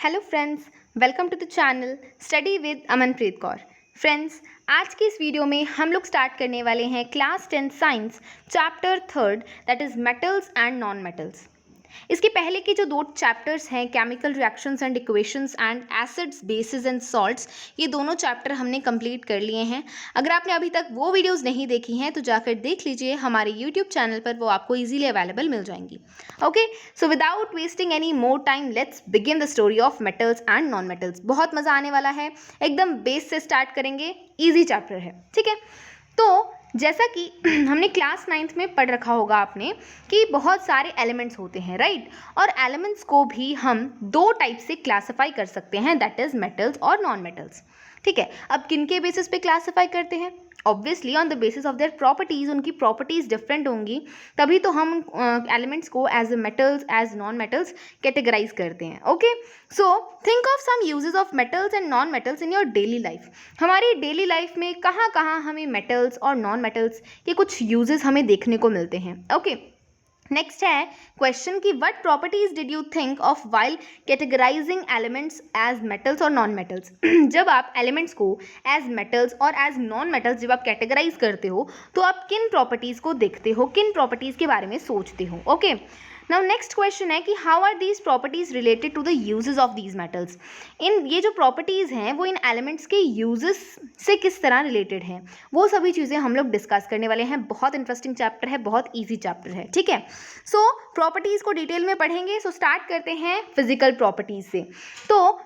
Hello friends, welcome to the channel study with Amanpreet Kaur. Friends, आज की इस वीडियो में हम लोग स्टार्ट करने वाले हैं class 10 science chapter 3 that is metals and non metals. इसके पहले के जो दो चैप्टर्स हैं chemical reactions and equations and acids bases and salts, ये दोनों चैप्टर हमने कंप्लीट कर लिए हैं। अगर आपने अभी तक वो वीडियोस नहीं देखी हैं तो जाकर देख लीजिए, हमारे यूट्यूब चैनल पर वो आपको ईजिली अवेलेबल मिल जाएंगी। Okay, so without wasting any more time let's begin the story of metals and non metals. बहुत मज़ा आने वाला है, एकदम बेस से स्टार्ट करेंगे, ईजी चैप्टर है, ठीक है। तो जैसा कि हमने क्लास 9th में पढ़ रखा होगा आपने कि बहुत सारे एलिमेंट्स होते हैं, राइट। और एलिमेंट्स को भी हम दो टाइप से क्लासिफाई कर सकते हैं, दैट इज मेटल्स और नॉन मेटल्स, ठीक है। अब किन के बेसिस पे क्लासिफाई करते हैं? Obviously on the basis of their properties, उनकी प्रॉपर्टीज डिफरेंट होंगी, तभी तो हम एलिमेंट्स को as metals as non metals categorize करते हैं। Okay, so think of some uses of metals and non metals in your daily life. हमारी daily life में कहाँ कहाँ हमें मेटल्स और नॉन मेटल्स के कुछ यूजेस हमें देखने को मिलते हैं। ओके, नेक्स्ट है क्वेश्चन कि what properties did you think of while categorizing elements as metals और नॉन मेटल्स। जब आप एलिमेंट्स को एज मेटल्स और एज नॉन मेटल्स जब आप कैटेगराइज करते हो तो आप किन प्रॉपर्टीज को देखते हो, किन प्रॉपर्टीज के बारे में सोचते हो। ओके, नाउ नेक्स्ट क्वेश्चन है कि how are these properties related to the uses of these metals. इन ये जो प्रॉपर्टीज हैं वो इन एलिमेंट्स के यूजेस से किस तरह रिलेटेड हैं, वो सभी चीज़ें हम लोग डिस्कस करने वाले हैं। बहुत इंटरेस्टिंग चैप्टर है, बहुत ईजी चैप्टर है, ठीक है। सो प्रॉपर्टीज को डिटेल में पढ़ेंगे। सो स्टार्ट करते हैं फिजिकल प्रॉपर्टीज से। तो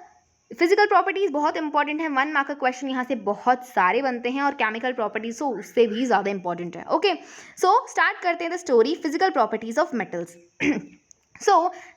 फिजिकल प्रॉपर्टीज बहुत इंपॉर्टेंट है, 1 मार्क का क्वेश्चन यहाँ से बहुत सारे बनते हैं, और केमिकल प्रॉपर्टीज तो उससे भी ज़्यादा इंपॉर्टेंट है। ओके, सो स्टार्ट करते हैं the story physical properties of metals.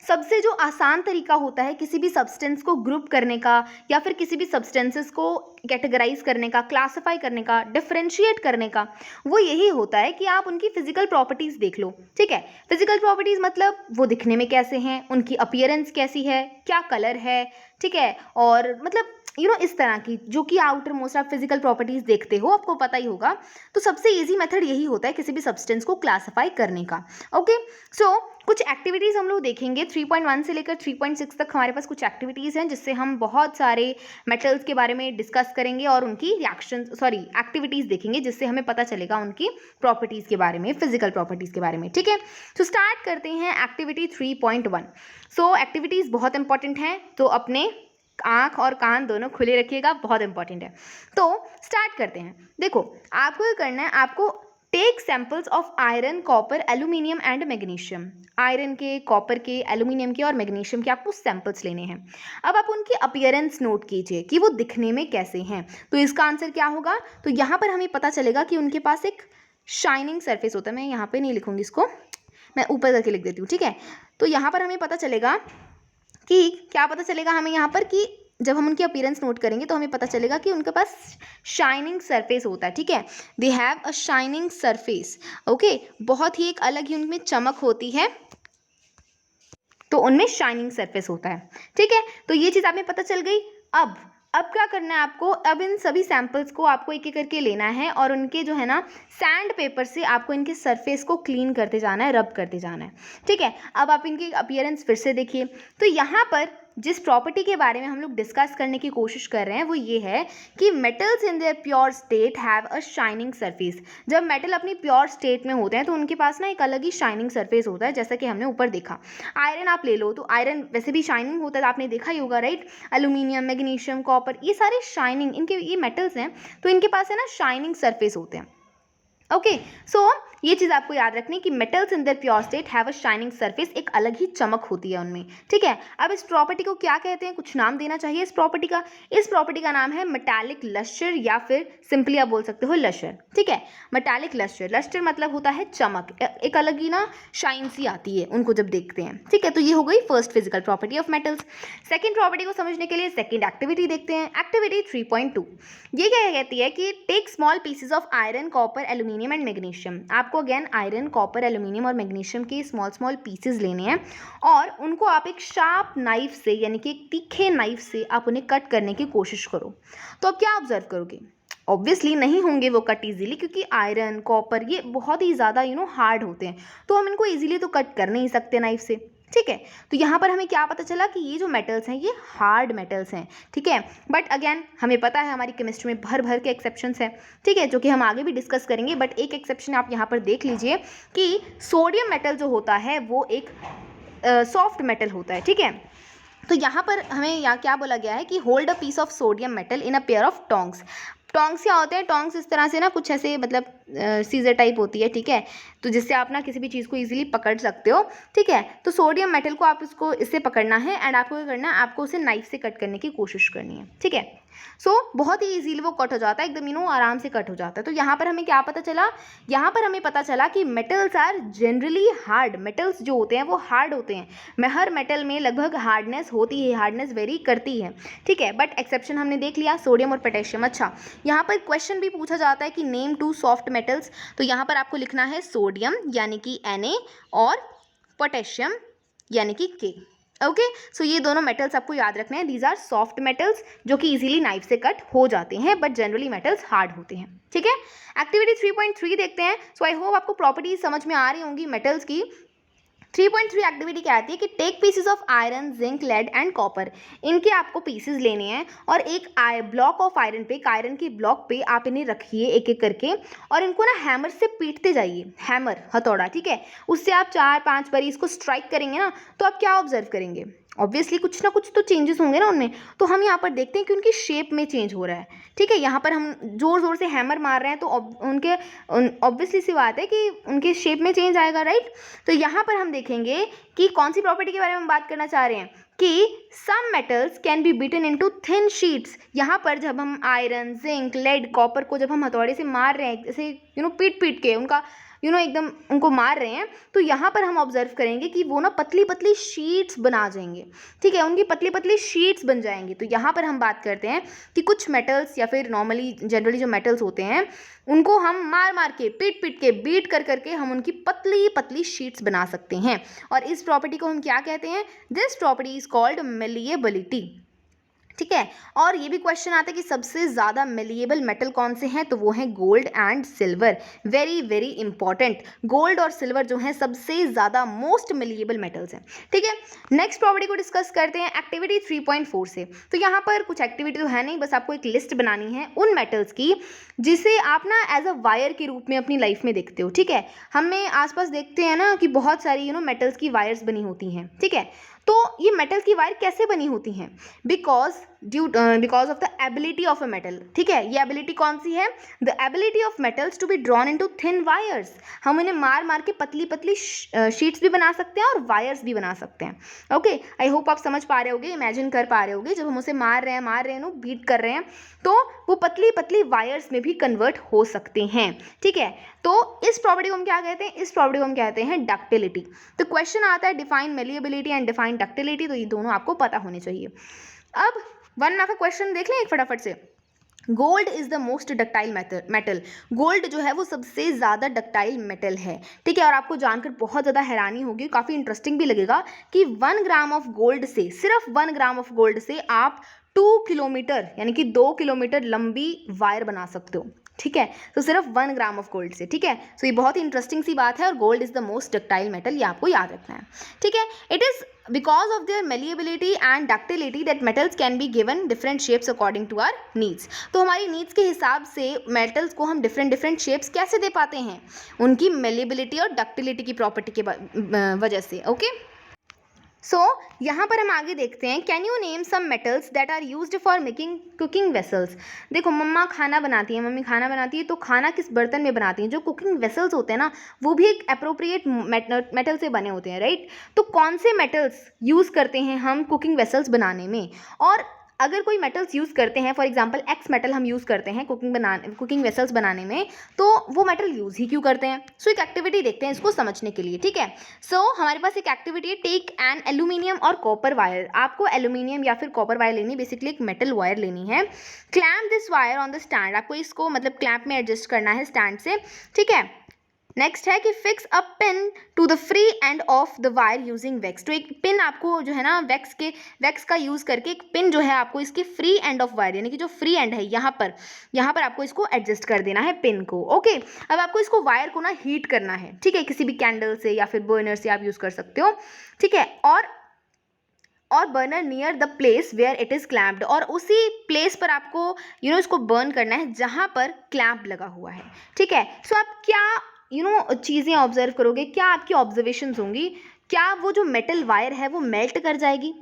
सबसे जो आसान तरीका होता है किसी भी सब्सटेंस को ग्रुप करने का या फिर किसी भी सब्सटेंसेस को कैटेगराइज करने का, क्लासिफाई करने का, डिफरेंशिएट करने का, वो यही होता है कि आप उनकी फिजिकल प्रॉपर्टीज देख लो, ठीक है। फिजिकल प्रॉपर्टीज मतलब वो दिखने में कैसे हैं, उनकी अपीयरेंस कैसी है, क्या कलर है, ठीक है, और मतलब इस तरह की जो कि आउटर मोस्ट आप फिजिकल प्रॉपर्टीज देखते हो, आपको पता ही होगा। तो सबसे इजी मेथड यही होता है किसी भी सब्सटेंस को क्लासिफाई करने का। ओके, सो कुछ एक्टिविटीज़ हम लोग देखेंगे 3.1 से लेकर 3.6 तक। हमारे पास कुछ एक्टिविटीज़ हैं जिससे हम बहुत सारे मेटल्स के बारे में डिस्कस करेंगे और उनकी एक्टिविटीज़ देखेंगे जिससे हमें पता चलेगा उनकी प्रॉपर्टीज़ के बारे में, फिजिकल प्रॉपर्टीज़ के बारे में, ठीक है। तो स्टार्ट करते हैं एक्टिविटी 3.1। सो एक्टिविटीज़ बहुत इंपॉर्टेंट हैं, तो अपने आँख और कान दोनों खुले रखिएगा, बहुत इंपॉर्टेंट है। तो स्टार्ट करते हैं। देखो, आपको ये करना है, आपको take samples of iron, copper, aluminium and magnesium. Iron के, कॉपर के, एल्यूमिनियम के और मैग्नीशियम के आपको सैंपल्स लेने हैं। अब आप उनकी अपीयरेंस नोट कीजिए कि वो दिखने में कैसे हैं। तो इसका आंसर क्या होगा? तो यहाँ पर हमें पता चलेगा कि उनके पास एक शाइनिंग सरफेस होता है। मैं यहाँ पर नहीं लिखूँगी इसको, मैं ऊपर करके लिख देती हूँ, ठीक है। तो यहाँ पर हमें पता चलेगा कि क्या पता चलेगा हमें यहाँ पर कि जब हम उनकी अपीयरेंस नोट करेंगे तो हमें पता चलेगा कि उनके पास शाइनिंग सरफेस होता है, ठीक है। They have a shining surface. Okay, बहुत ही एक अलग ही उनमें चमक होती है, तो उनमें शाइनिंग सरफेस होता है, ठीक है। तो ये चीज़ आपने पता चल गई। अब क्या करना है आपको? अब इन सभी सैंपल्स को आपको एक एक करके लेना है और उनके जो है ना सैंड पेपर से आपको इनके सरफेस को क्लीन करते जाना है, रब करते जाना है, ठीक है। अब आप इनकी अपीयरेंस फिर से देखिए। तो यहाँ पर जिस प्रॉपर्टी के बारे में हम लोग डिस्कस करने की कोशिश कर रहे हैं वो ये है कि metals in their pure state have a shining surface. जब मेटल अपनी प्योर स्टेट में होते हैं तो उनके पास ना एक अलग ही शाइनिंग सरफेस होता है, जैसा कि हमने ऊपर देखा। आयरन आप ले लो तो आयरन वैसे भी शाइनिंग होता है, आपने देखा ही होगा, राइट। एल्यूमिनियम, मैग्नीशियम, कॉपर, ये सारे शाइनिंग, इनके ये मेटल्स हैं तो इनके पास है ना शाइनिंग सरफेस होते हैं। ओके, सो ये चीज़ आपको याद रखनी कि metals in their pure state have a shining surface, एक अलग ही चमक होती है उनमें, ठीक है। अब इस प्रॉपर्टी को क्या कहते हैं? कुछ नाम देना चाहिए इस प्रॉपर्टी का। इस प्रॉपर्टी का नाम है मेटालिक लस्टर, या फिर सिंपली आप बोल सकते हो लस्टर, ठीक है। मेटालिक लस्टर, लस्टर मतलब होता है चमक, एक अलग ही ना शाइन सी आती है उनको जब देखते हैं, ठीक है। तो ये हो गई first physical property of metals. Second property को समझने के लिए सेकेंड एक्टिविटी देखते हैं, एक्टिविटी 3.2। ये क्या कहती है कि take small pieces of iron, copper, aluminium and magnesium. आपको अगेन आयरन, कॉपर, एल्यूमिनियम और मैग्नीशियम के स्मॉल स्मॉल पीसेज लेने हैं और उनको आप एक शार्प नाइफ से, यानी कि एक तीखे नाइफ से आप उन्हें कट करने की कोशिश करो। तो अब क्या ऑब्जर्व करोगे? ऑब्वियसली नहीं होंगे वो कट इजीली, क्योंकि आयरन, कॉपर ये बहुत ही ज़्यादा हार्ड होते हैं, तो हम इनको इजीली तो कट कर नहीं सकते नाइफ से, ठीक है। तो यहाँ पर हमें क्या पता चला कि ये जो मेटल्स हैं ये हार्ड मेटल्स हैं, ठीक है। बट अगेन हमें पता है हमारी केमिस्ट्री में भर भर के एक्सेप्शंस हैं, ठीक है, जो कि हम आगे भी डिस्कस करेंगे। बट एक एक्सेप्शन आप यहाँ पर देख लीजिए कि सोडियम मेटल जो होता है वो एक सॉफ्ट मेटल होता है, ठीक है। तो यहाँ पर हमें यहाँ क्या बोला गया है कि hold a piece of sodium metal in a pair of tongs. Tongs क्या होते हैं? टोंग्स इस तरह से ना कुछ ऐसे मतलब सीजर टाइप होती है, ठीक है, तो जिससे आप ना किसी भी चीज़ को इजीली पकड़ सकते हो, ठीक है। तो सोडियम मेटल को आप इसको इससे पकड़ना है एंड आपको क्या करना है, आपको उसे नाइफ से कट करने की कोशिश करनी है, ठीक है। सो बहुत ही इजीली वो कट हो जाता है, एकदम आराम से कट हो जाता है। तो यहाँ पर हमें क्या पता चला? यहाँ पर हमें पता चला कि metals are generally hard. Metals जो होते हैं वो हार्ड होते हैं। हर मेटल में लगभग हार्डनेस होती है, हार्डनेस वेरी करती है, ठीक है। बट एक्सेप्शन हमने देख लिया, सोडियम और पोटेशियम। अच्छा, यहाँ पर क्वेश्चन भी पूछा जाता है कि नेम 2 सॉफ्ट मेटल्स। तो यहाँ पर आपको लिखना है सोडियम यानी कि Na और पोटेशियम यानी कि K। ओके, सो ये दोनों मेटल्स आपको याद रखने हैं। दीज आर सॉफ्ट मेटल्स जो कि इजीली नाइफ से कट हो जाते हैं, बट जनरली मेटल्स हार्ड होते हैं, ठीक है। एक्टिविटी 3.3 देखते हैं। सो आई होप आपको प्रॉपर्टीज समझ में आ रही होंगी मेटल्स की। 3.3 एक्टिविटी क्या आती है कि take pieces of iron, zinc, lead and copper. इनके आपको पीसेस लेने हैं और एक ब्लॉक ऑफ आयरन पे, एक आयरन के ब्लॉक पे आप इन्हें रखिए एक एक करके और इनको ना हैमर से पीटते जाइए। हैमर, हथौड़ा, ठीक है। उससे आप 4-5 बार इसको स्ट्राइक करेंगे ना, तो आप क्या ऑब्जर्व करेंगे? ऑब्वियसली कुछ ना कुछ तो चेंजेस होंगे ना उनमें। तो हम यहाँ पर देखते हैं कि उनकी शेप में चेंज हो रहा है, ठीक है। यहाँ पर हम जोर जोर से हैमर मार रहे हैं तो उनके ऑब्वियसली सी बात है कि उनके शेप में चेंज आएगा, राइट। तो यहाँ पर हम देखेंगे कि कौन सी प्रॉपर्टी के बारे में हम बात करना चाह रहे हैं कि some metals can be beaten into thin sheets. यहाँ पर जब हम आयरन, जिंक, लेड, कॉपर को जब हम हथौड़े से मार रहे हैं, जैसे पीट पीट के उनका एकदम उनको मार रहे हैं, तो यहाँ पर हम ऑब्जर्व करेंगे कि वो ना पतली पतली शीट्स बना जाएंगे, ठीक है। उनकी पतली पतली शीट्स बन जाएंगी। तो यहाँ पर हम बात करते हैं कि कुछ मेटल्स या फिर नॉर्मली जनरली जो मेटल्स होते हैं उनको हम मार मार के, पीट पीट के, बीट कर करके हम उनकी पतली पतली शीट्स बना सकते हैं। और इस प्रॉपर्टी को हम क्या कहते हैं? This property is called malleability, ठीक है। और ये भी क्वेश्चन आता है कि सबसे ज़्यादा मेलिएबल मेटल कौन से हैं? तो वो हैं gold and silver. Very very important, gold और सिल्वर जो हैं सबसे ज़्यादा मोस्ट मेलिएबल मेटल्स हैं, ठीक है। नेक्स्ट प्रॉपर्टी को डिस्कस करते हैं एक्टिविटी 3.4 से। तो यहाँ पर कुछ एक्टिविटी तो है नहीं, बस आपको एक लिस्ट बनानी है उन मेटल्स की जिसे आप ना एज अ वायर के रूप में अपनी लाइफ में देखते हो, ठीक है। हमें आसपास देखते हैं ना कि बहुत सारी मेटल्स की वायर्स बनी होती हैं, ठीक है। तो ये मेटल की वायर कैसे बनी होती हैं? Because of the ability of a metal, ठीक है। ये एबिलिटी कौन सी है? The ability of metals to be drawn into thin wires. हम उन्हें मार मार के पतली पतली शीट्स भी बना सकते हैं और वायर्स भी बना सकते हैं। ओके, आई होप आप समझ पा रहे होगे, इमेजिन कर पा रहे होगे, जब हम उसे मार रहे हैं नो, बीट कर रहे हैं, तो वो पतली पतली वायर्स में भी कन्वर्ट हो सकते हैं, ठीक है। तो इस प्रॉपर्टी को हम क्या कहते हैं? इस प्रॉपर्टी को हम कहते हैं डक्टिलिटी। तो क्वेश्चन आता है define malleability and define ductility, तो ये दोनों आपको पता होने चाहिए। अब 1 मार्क का क्वेश्चन देख लें एक फटाफट से। Gold is the most ductile metal. Gold जो है वो सबसे ज़्यादा डक्टाइल मेटल है, ठीक है। और आपको जानकर बहुत ज़्यादा हैरानी होगी, काफ़ी इंटरेस्टिंग भी लगेगा कि 1 ग्राम ऑफ गोल्ड से, सिर्फ 1 ग्राम ऑफ गोल्ड से आप 2 किलोमीटर यानी कि 2 किलोमीटर लंबी वायर बना सकते हो, ठीक है। तो सिर्फ 1 ग्राम ऑफ गोल्ड से, ठीक है। सो ये बहुत ही इंटरेस्टिंग सी बात है और gold is the most ductile metal, ये आपको याद रखना है, ठीक है। It is because of their malleability and ductility that metals can be given different shapes according to our needs। तो हमारी नीड्स के हिसाब से मेटल्स को हम डिफरेंट शेप्स कैसे दे पाते हैं? उनकी मेलिएबिलिटी और डक्टिलिटी की प्रॉपर्टी के वजह से, ओके। सो यहाँ पर हम आगे देखते हैं, can you name some metals that are used for making cooking vessels. देखो मम्मी खाना बनाती है, तो खाना किस बर्तन में बनाती हैं? जो कुकिंग वेसल्स होते हैं ना, वो भी एक अप्रोप्रिएट मेटल से बने होते हैं, राइट। तो कौन से मेटल्स यूज़ करते हैं हम कुकिंग वेसल्स बनाने में? और अगर कोई मेटल्स यूज़ करते हैं, फॉर एग्जांपल एक्स मेटल हम यूज़ करते हैं कुकिंग वेसल्स बनाने में, तो वो मेटल यूज़ ही क्यों करते हैं? सो एक एक्टिविटी देखते हैं इसको समझने के लिए, ठीक है। सो हमारे पास एक एक्टिविटी है, टेक एन एल्यूमिनियम और कॉपर वायर। आपको एल्यूमिनियम या फिर कॉपर वायर लेनी है, बेसिकली एक मेटल वायर लेनी है। Clamp this wire on the stand. आपको इसको मतलब क्लैंप में एडजस्ट करना है स्टैंड से, ठीक है। नेक्स्ट है कि fix a pin to the free end of the wire using wax. तो एक पिन आपको जो है ना वैक्स का यूज करके एक पिन जो है आपको इसके फ्री एंड ऑफ वायर यानी कि जो फ्री एंड है यहाँ पर आपको इसको एडजस्ट कर देना है पिन को। ओके, अब आपको इसको वायर को ना हीट करना है, ठीक है, किसी भी कैंडल से या फिर बर्नर से आप यूज कर सकते हो, ठीक है, और burner near the place where it is clamped, और उसी प्लेस पर आपको इसको बर्न करना है जहाँ पर क्लैम्प लगा हुआ है, ठीक है। सो आप क्या चीज़ें ऑब्जर्व करोगे, क्या आपकी ऑब्जर्वेशंस होंगी, क्या वो जो मेटल वायर है वो मेल्ट कर जाएगी?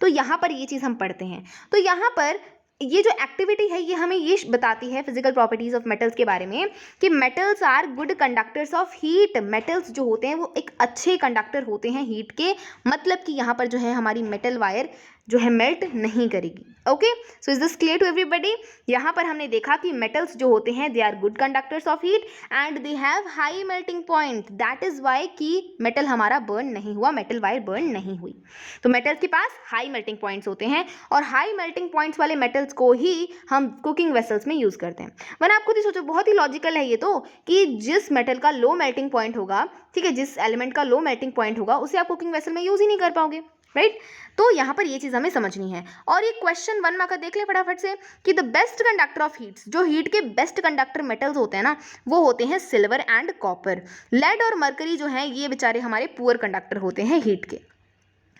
तो यहाँ पर ये चीज़ हम पढ़ते हैं। तो यहाँ पर ये जो एक्टिविटी है ये हमें ये बताती है फिजिकल प्रॉपर्टीज ऑफ मेटल्स के बारे में कि metals are good conductors of heat. Metals जो होते हैं वो एक अच्छे कंडक्टर होते हैं हीट के, मतलब कि यहाँ पर जो है हमारी मेटल वायर जो है मेल्ट नहीं करेगी। Okay, so is this clear to everybody? यहाँ पर हमने देखा कि मेटल्स जो होते हैं they are good conductors of heat and they have high melting point, that is why कि मेटल हमारा बर्न नहीं हुआ, मेटल वायर बर्न नहीं हुई। तो मेटल्स के पास हाई मेल्टिंग पॉइंट्स होते हैं और हाई मेल्टिंग पॉइंट्स वाले मेटल्स को ही हम कुकिंग वेसल्स में यूज करते हैं। वरना आप खुद ही सोचो, बहुत ही लॉजिकल है ये तो, कि जिस मेटल का लो मेल्टिंग पॉइंट होगा, ठीक है, जिस एलिमेंट का लो मेल्टिंग पॉइंट होगा उसे आप कुकिंग वेसल में यूज ही नहीं कर पाओगे, राइट? तो यहाँ पर ये चीज़ हमें समझनी है। और ये क्वेश्चन 1 मार्क का देख ले फटाफट से कि the best conductor of heats, जो हीट के बेस्ट कंडक्टर मेटल्स होते हैं ना वो होते हैं सिल्वर एंड कॉपर। लेड और मरकरी जो हैं ये बेचारे हमारे पुअर कंडक्टर होते हैं हीट के।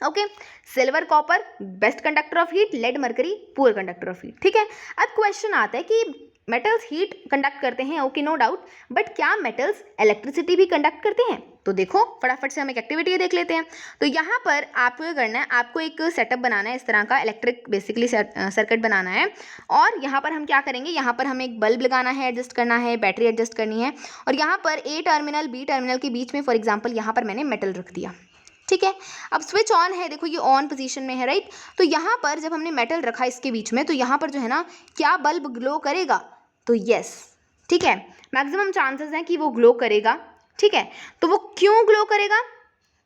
Okay, silver copper best conductor of heat, lead mercury poor conductor of heat, ठीक है। अब क्वेश्चन आता है कि मेटल्स हीट कंडक्ट करते हैं, ओके नो डाउट, बट क्या मेटल्स इलेक्ट्रिसिटी भी कंडक्ट करते हैं? तो देखो फटाफट से हम एक एक्टिविटी देख लेते हैं। तो यहाँ पर आपको ये करना है, आपको एक सेटअप बनाना है, इस तरह का इलेक्ट्रिक बेसिकली सर्किट बनाना है। और यहाँ पर हम क्या करेंगे, यहाँ पर हमें एक बल्ब लगाना है, एडजस्ट करना है, बैटरी एडजस्ट करनी है, और यहाँ पर ए टर्मिनल बी टर्मिनल के बीच में फॉर एग्जाम्पल यहाँ पर मैंने मेटल रख दिया, ठीक है। अब स्विच ऑन है, देखो ये ऑन पोजीशन में है, राइट? तो यहाँ पर जब हमने मेटल रखा इसके बीच में तो यहाँ पर जो है ना क्या बल्ब ग्लो करेगा? तो यस, ठीक है, मैक्सिमम चांसेस हैं कि वो ग्लो करेगा, ठीक है। तो वो क्यों ग्लो करेगा?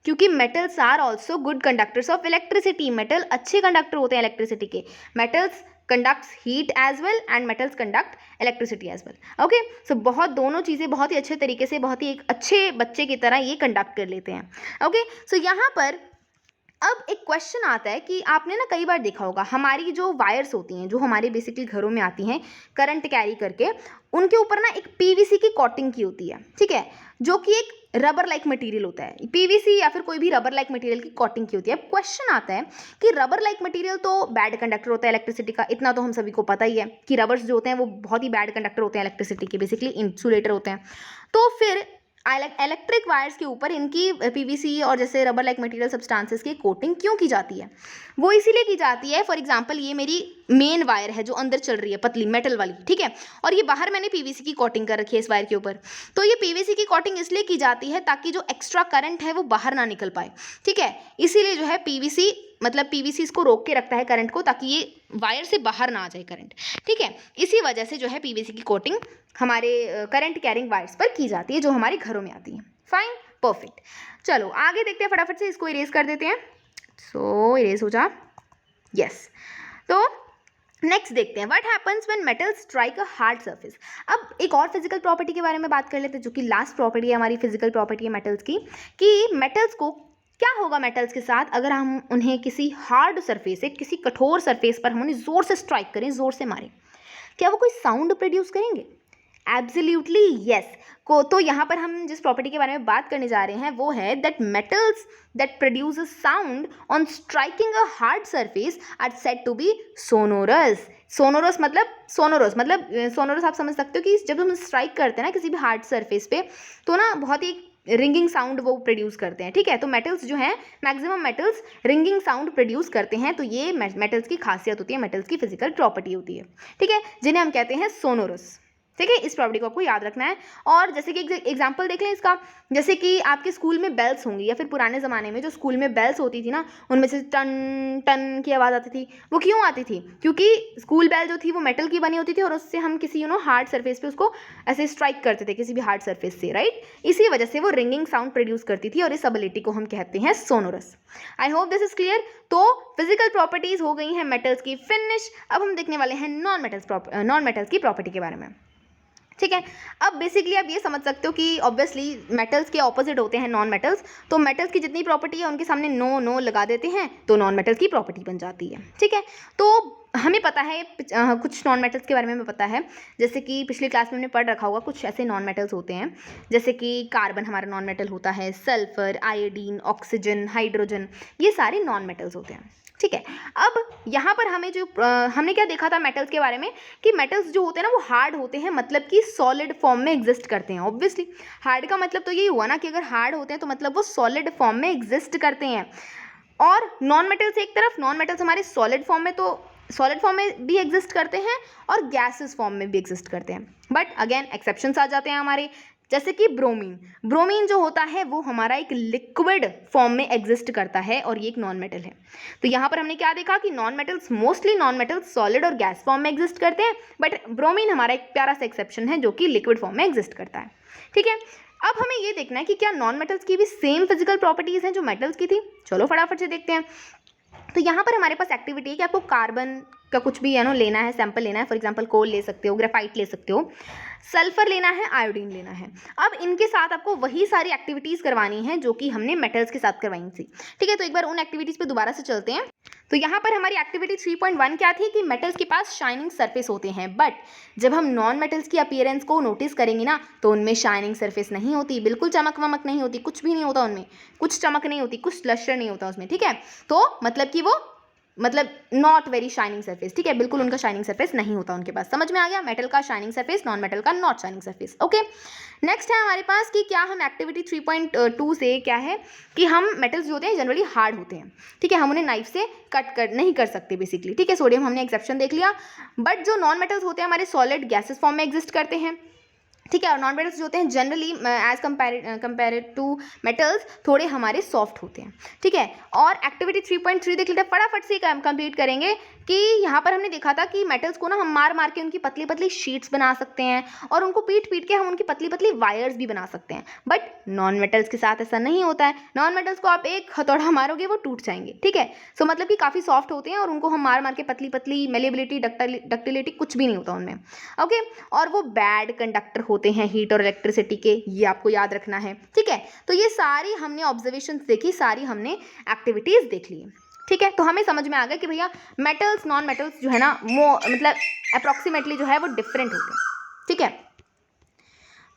क्योंकि metals are also good conductors of electricity. Metal अच्छे कंडक्टर होते हैं इलेक्ट्रिसिटी के। Metals conducts heat as well and metals conduct electricity as well. Okay, so बहुत दोनों चीज़ें बहुत ही अच्छे तरीके से, बहुत ही एक अच्छे बच्चे की तरह ये कंडक्ट कर लेते हैं। ओके, सो यहाँ पर अब एक क्वेश्चन आता है कि आपने ना कई बार देखा होगा हमारी जो वायर्स होती हैं जो हमारे बेसिकली घरों में आती हैं करंट कैरी करके, उनके ऊपर ना एक पीवीसी की कोटिंग की होती है, ठीक है, जो कि एक रबर लाइक मटेरियल होता है। पीवीसी या फिर कोई भी रबर लाइक मटेरियल की कोटिंग की होती है। क्वेश्चन आता है कि रबर लाइक मटेरियल तो बैड कंडक्टर होता है इलेक्ट्रिसिटी का, इतना तो हम सभी को पता ही है कि रबर्स जो होते हैं वो बहुत ही बैड कंडक्टर होते हैं इलेक्ट्रिसिटी के, बेसिकली इंसुलेटर होते हैं। तो फिर इलेक्ट्रिक वायर्स के ऊपर इनकी पीवीसी और जैसे रबर लाइक मटेरियल सब्सटेंसेस की कोटिंग क्यों की जाती है? वो इसीलिए की जाती है, फॉर एग्जांपल ये मेरी मेन वायर है जो अंदर चल रही है पतली मेटल वाली, ठीक है, और ये बाहर मैंने पीवीसी की कोटिंग कर रखी है इस वायर के ऊपर। तो ये पीवीसी की कोटिंग इसलिए की जाती है ताकि जो एक्स्ट्रा करंट है वो बाहर ना निकल पाए, ठीक है। इसीलिए जो है पीवीसी मतलब पीवीसी इसको रोक के रखता है करंट को, ताकि ये वायर से बाहर ना आ जाए करंट, ठीक है। इसी वजह से जो है पीवीसी की कोटिंग हमारे करंट कैरिंग वायर्स पर की जाती है जो हमारे घरों में आती है। Fine, perfect. चलो आगे देखते हैं, फटाफट से इसको इरेज कर देते हैं। सो इरेज हो जा, यस। तो नेक्स्ट देखते हैं what happens when metals strike a hard surface. अब एक और फिजिकल प्रॉपर्टी के बारे में बात कर लेते हैं जो कि लास्ट प्रॉपर्टी है हमारी फिजिकल प्रॉपर्टी है मेटल्स की, कि मेटल्स को क्या होगा मेटल्स के साथ अगर हम उन्हें किसी हार्ड सरफेस से, किसी कठोर सरफेस पर हम उन्हें जोर से स्ट्राइक करें, जोर से मारें, क्या वो कोई साउंड प्रोड्यूस करेंगे? Absolutely yes. को तो यहाँ पर हम जिस प्रॉपर्टी के बारे में बात करने जा रहे हैं वो है that metals that produce a sound on striking a hard surface are said to be sonorous. Sonorous आप समझ सकते हो कि जब हम स्ट्राइक करते हैं ना किसी भी हार्ड सरफेस पे तो ना बहुत ही रिंगिंग साउंड वो प्रोड्यूस करते हैं, ठीक है। तो मेटल्स जो हैं maximum metals ringing sound produce करते हैं, तो ये मेटल्स की खासियत होती है, मेटल्स की फिजिकल प्रॉपर्टी होती है, ठीक है, जिन्हें हम कहते हैं सोनोरस, ठीक है। इस प्रॉपर्टी को आपको याद रखना है। और जैसे कि एग्जांपल देख लें इसका, जैसे कि आपके स्कूल में बेल्स होंगी या फिर पुराने ज़माने में जो स्कूल में बेल्स होती थी ना उनमें से टन टन की आवाज़ आती थी। वो क्यों आती थी? क्योंकि स्कूल बेल जो थी वो मेटल की बनी होती थी और उससे हम किसी हार्ड सरफेस पे उसको ऐसे स्ट्राइक करते थे किसी भी हार्ड सरफेस से, राइट। इसी वजह से वो रिंगिंग साउंड प्रोड्यूस करती थी और इस एबिलिटी को हम कहते हैं sonorous. I hope this is clear. तो फिजिकल प्रॉपर्टीज हो गई हैं मेटल्स की फिनिश। अब हम देखने वाले हैं नॉन मेटल्स की प्रॉपर्टी के बारे में। ठीक है। अब बेसिकली आप ये समझ सकते हो कि ऑब्वियसली मेटल्स के ऑपोजिट होते हैं नॉन मेटल्स, तो मेटल्स की जितनी प्रॉपर्टी है उनके सामने नो नो लगा देते हैं तो नॉन मेटल्स की प्रॉपर्टी बन जाती है। ठीक है, तो हमें पता है कुछ नॉन मेटल्स के बारे में हमें पता है, जैसे कि पिछली क्लास में हमने पढ़ रखा होगा कुछ ऐसे नॉन मेटल्स होते हैं, जैसे कि कार्बन हमारा नॉन मेटल होता है, सल्फर, आयोडीन, ऑक्सीजन, हाइड्रोजन, ये सारे नॉन मेटल्स होते हैं। ठीक है, अब यहाँ पर हमें जो हमने क्या देखा था मेटल्स के बारे में कि मेटल्स जो होते हैं ना वो हार्ड होते हैं, मतलब कि सॉलिड फॉर्म में एग्जिस्ट करते हैं। ऑब्वियसली हार्ड का मतलब तो यही हुआ ना कि अगर हार्ड होते हैं तो मतलब वो सॉलिड फॉर्म में एग्जिस्ट करते हैं। और नॉन मेटल्स एक तरफ, नॉन मेटल्स हमारे सॉलिड फॉर्म में तो सॉलिड फॉर्म में भी एग्जिस्ट करते हैं और गैसेस फॉर्म में भी एग्जिस्ट करते हैं। बट अगेन एक्सेप्शंस आ जाते हैं हमारे, जैसे कि ब्रोमीन। ब्रोमीन जो होता है वो हमारा एक लिक्विड फॉर्म में एग्जिस्ट करता है और ये एक नॉन मेटल है। तो यहाँ पर हमने क्या देखा कि non metals, mostly non metals solid और गैस फॉर्म में एग्जिस्ट करते हैं, बट ब्रोमीन हमारा एक प्यारा सा एक्सेप्शन है जो कि लिक्विड फॉर्म में एग्जिस्ट करता है। ठीक है, अब हमें ये देखना है कि क्या नॉन मेटल्स की भी सेम फिजिकल प्रॉपर्टीज हैं जो मेटल्स की थी। चलो फटाफट से देखते हैं। तो यहाँ पर हमारे पास एक्टिविटी है कि आपको कार्बन का कुछ भी लेना है, सैंपल लेना है। फॉर एग्जांपल कोल ले सकते हो, ग्रेफाइट ले सकते हो, सल्फर लेना है, आयोडीन लेना है। अब इनके साथ आपको वही सारी एक्टिविटीज़ करवानी है जो कि हमने मेटल्स के साथ करवाई थी। ठीक है, तो एक बार उन एक्टिविटीज़ पे दोबारा से चलते हैं। तो यहाँ पर हमारी एक्टिविटी 3.1 क्या थी कि मेटल्स के पास शाइनिंग सरफेस होते हैं, बट जब हम नॉन मेटल्स की अपीयरेंस को नोटिस करेंगे ना तो उनमें शाइनिंग सरफेस नहीं होती, बिल्कुल चमक वमक नहीं होती, कुछ भी नहीं होता उनमें, कुछ चमक नहीं होती, कुछ लश्कर नहीं होता उसमें। ठीक है, तो मतलब कि वो नॉट वेरी शाइनिंग सरफेस। ठीक है, बिल्कुल उनका शाइनिंग सरफेस नहीं होता उनके पास। समझ में आ गया, मेटल का शाइनिंग सरफेस, नॉन मेटल का not shining surface. Okay, next है हमारे पास कि क्या हम एक्टिविटी 3.2 से क्या है कि हम मेटल्स जो होते हैं जनरली हार्ड होते हैं। ठीक है, हम उन्हें नाइफ से कट नहीं कर सकते बेसिकली। ठीक है, सोडियम हमने एक्सेप्शन देख लिया, बट जो नॉन मेटल्स होते हैं हमारे सॉलिड गैसेस फॉर्म में एग्जिस्ट करते हैं। ठीक है, और नॉन मेटल्स जो होते हैं generally as compare to metals थोड़े हमारे सॉफ्ट होते हैं। ठीक है, और एक्टिविटी 3.3 देख लेते हैं, फटाफट से कंप्लीट करेंगे कि यहाँ पर हमने देखा था कि मेटल्स को ना हम मार मार के उनकी पतली पतली शीट्स बना सकते हैं और उनको पीट पीट के हम उनकी पतली पतली वायर्स भी बना सकते हैं। बट नॉन मेटल्स के साथ ऐसा नहीं होता है। नॉन मेटल्स को आप एक हथौड़ा मारोगे वो टूट जाएंगे। ठीक है, सो मतलब कि काफ़ी सॉफ्ट होते हैं और उनको हम मार मार के पतली पतली मेलेबिलिटी, डक्टिलिटी कुछ भी नहीं होता उनमें। ओके, और वो बैड कंडक्टर होते हैं हीट और इलेक्ट्रिसिटी के, ये आपको याद रखना है। ठीक है, तो ये सारी हमने ऑब्जर्वेशंस देखी, सारी हमने एक्टिविटीज़ देख ली। ठीक है, तो हमें समझ में आ गया कि भैया मेटल्स नॉन मेटल्स जो है ना वो मतलब अप्रॉक्सीमेटली जो है वो डिफरेंट होते हैं। ठीक है,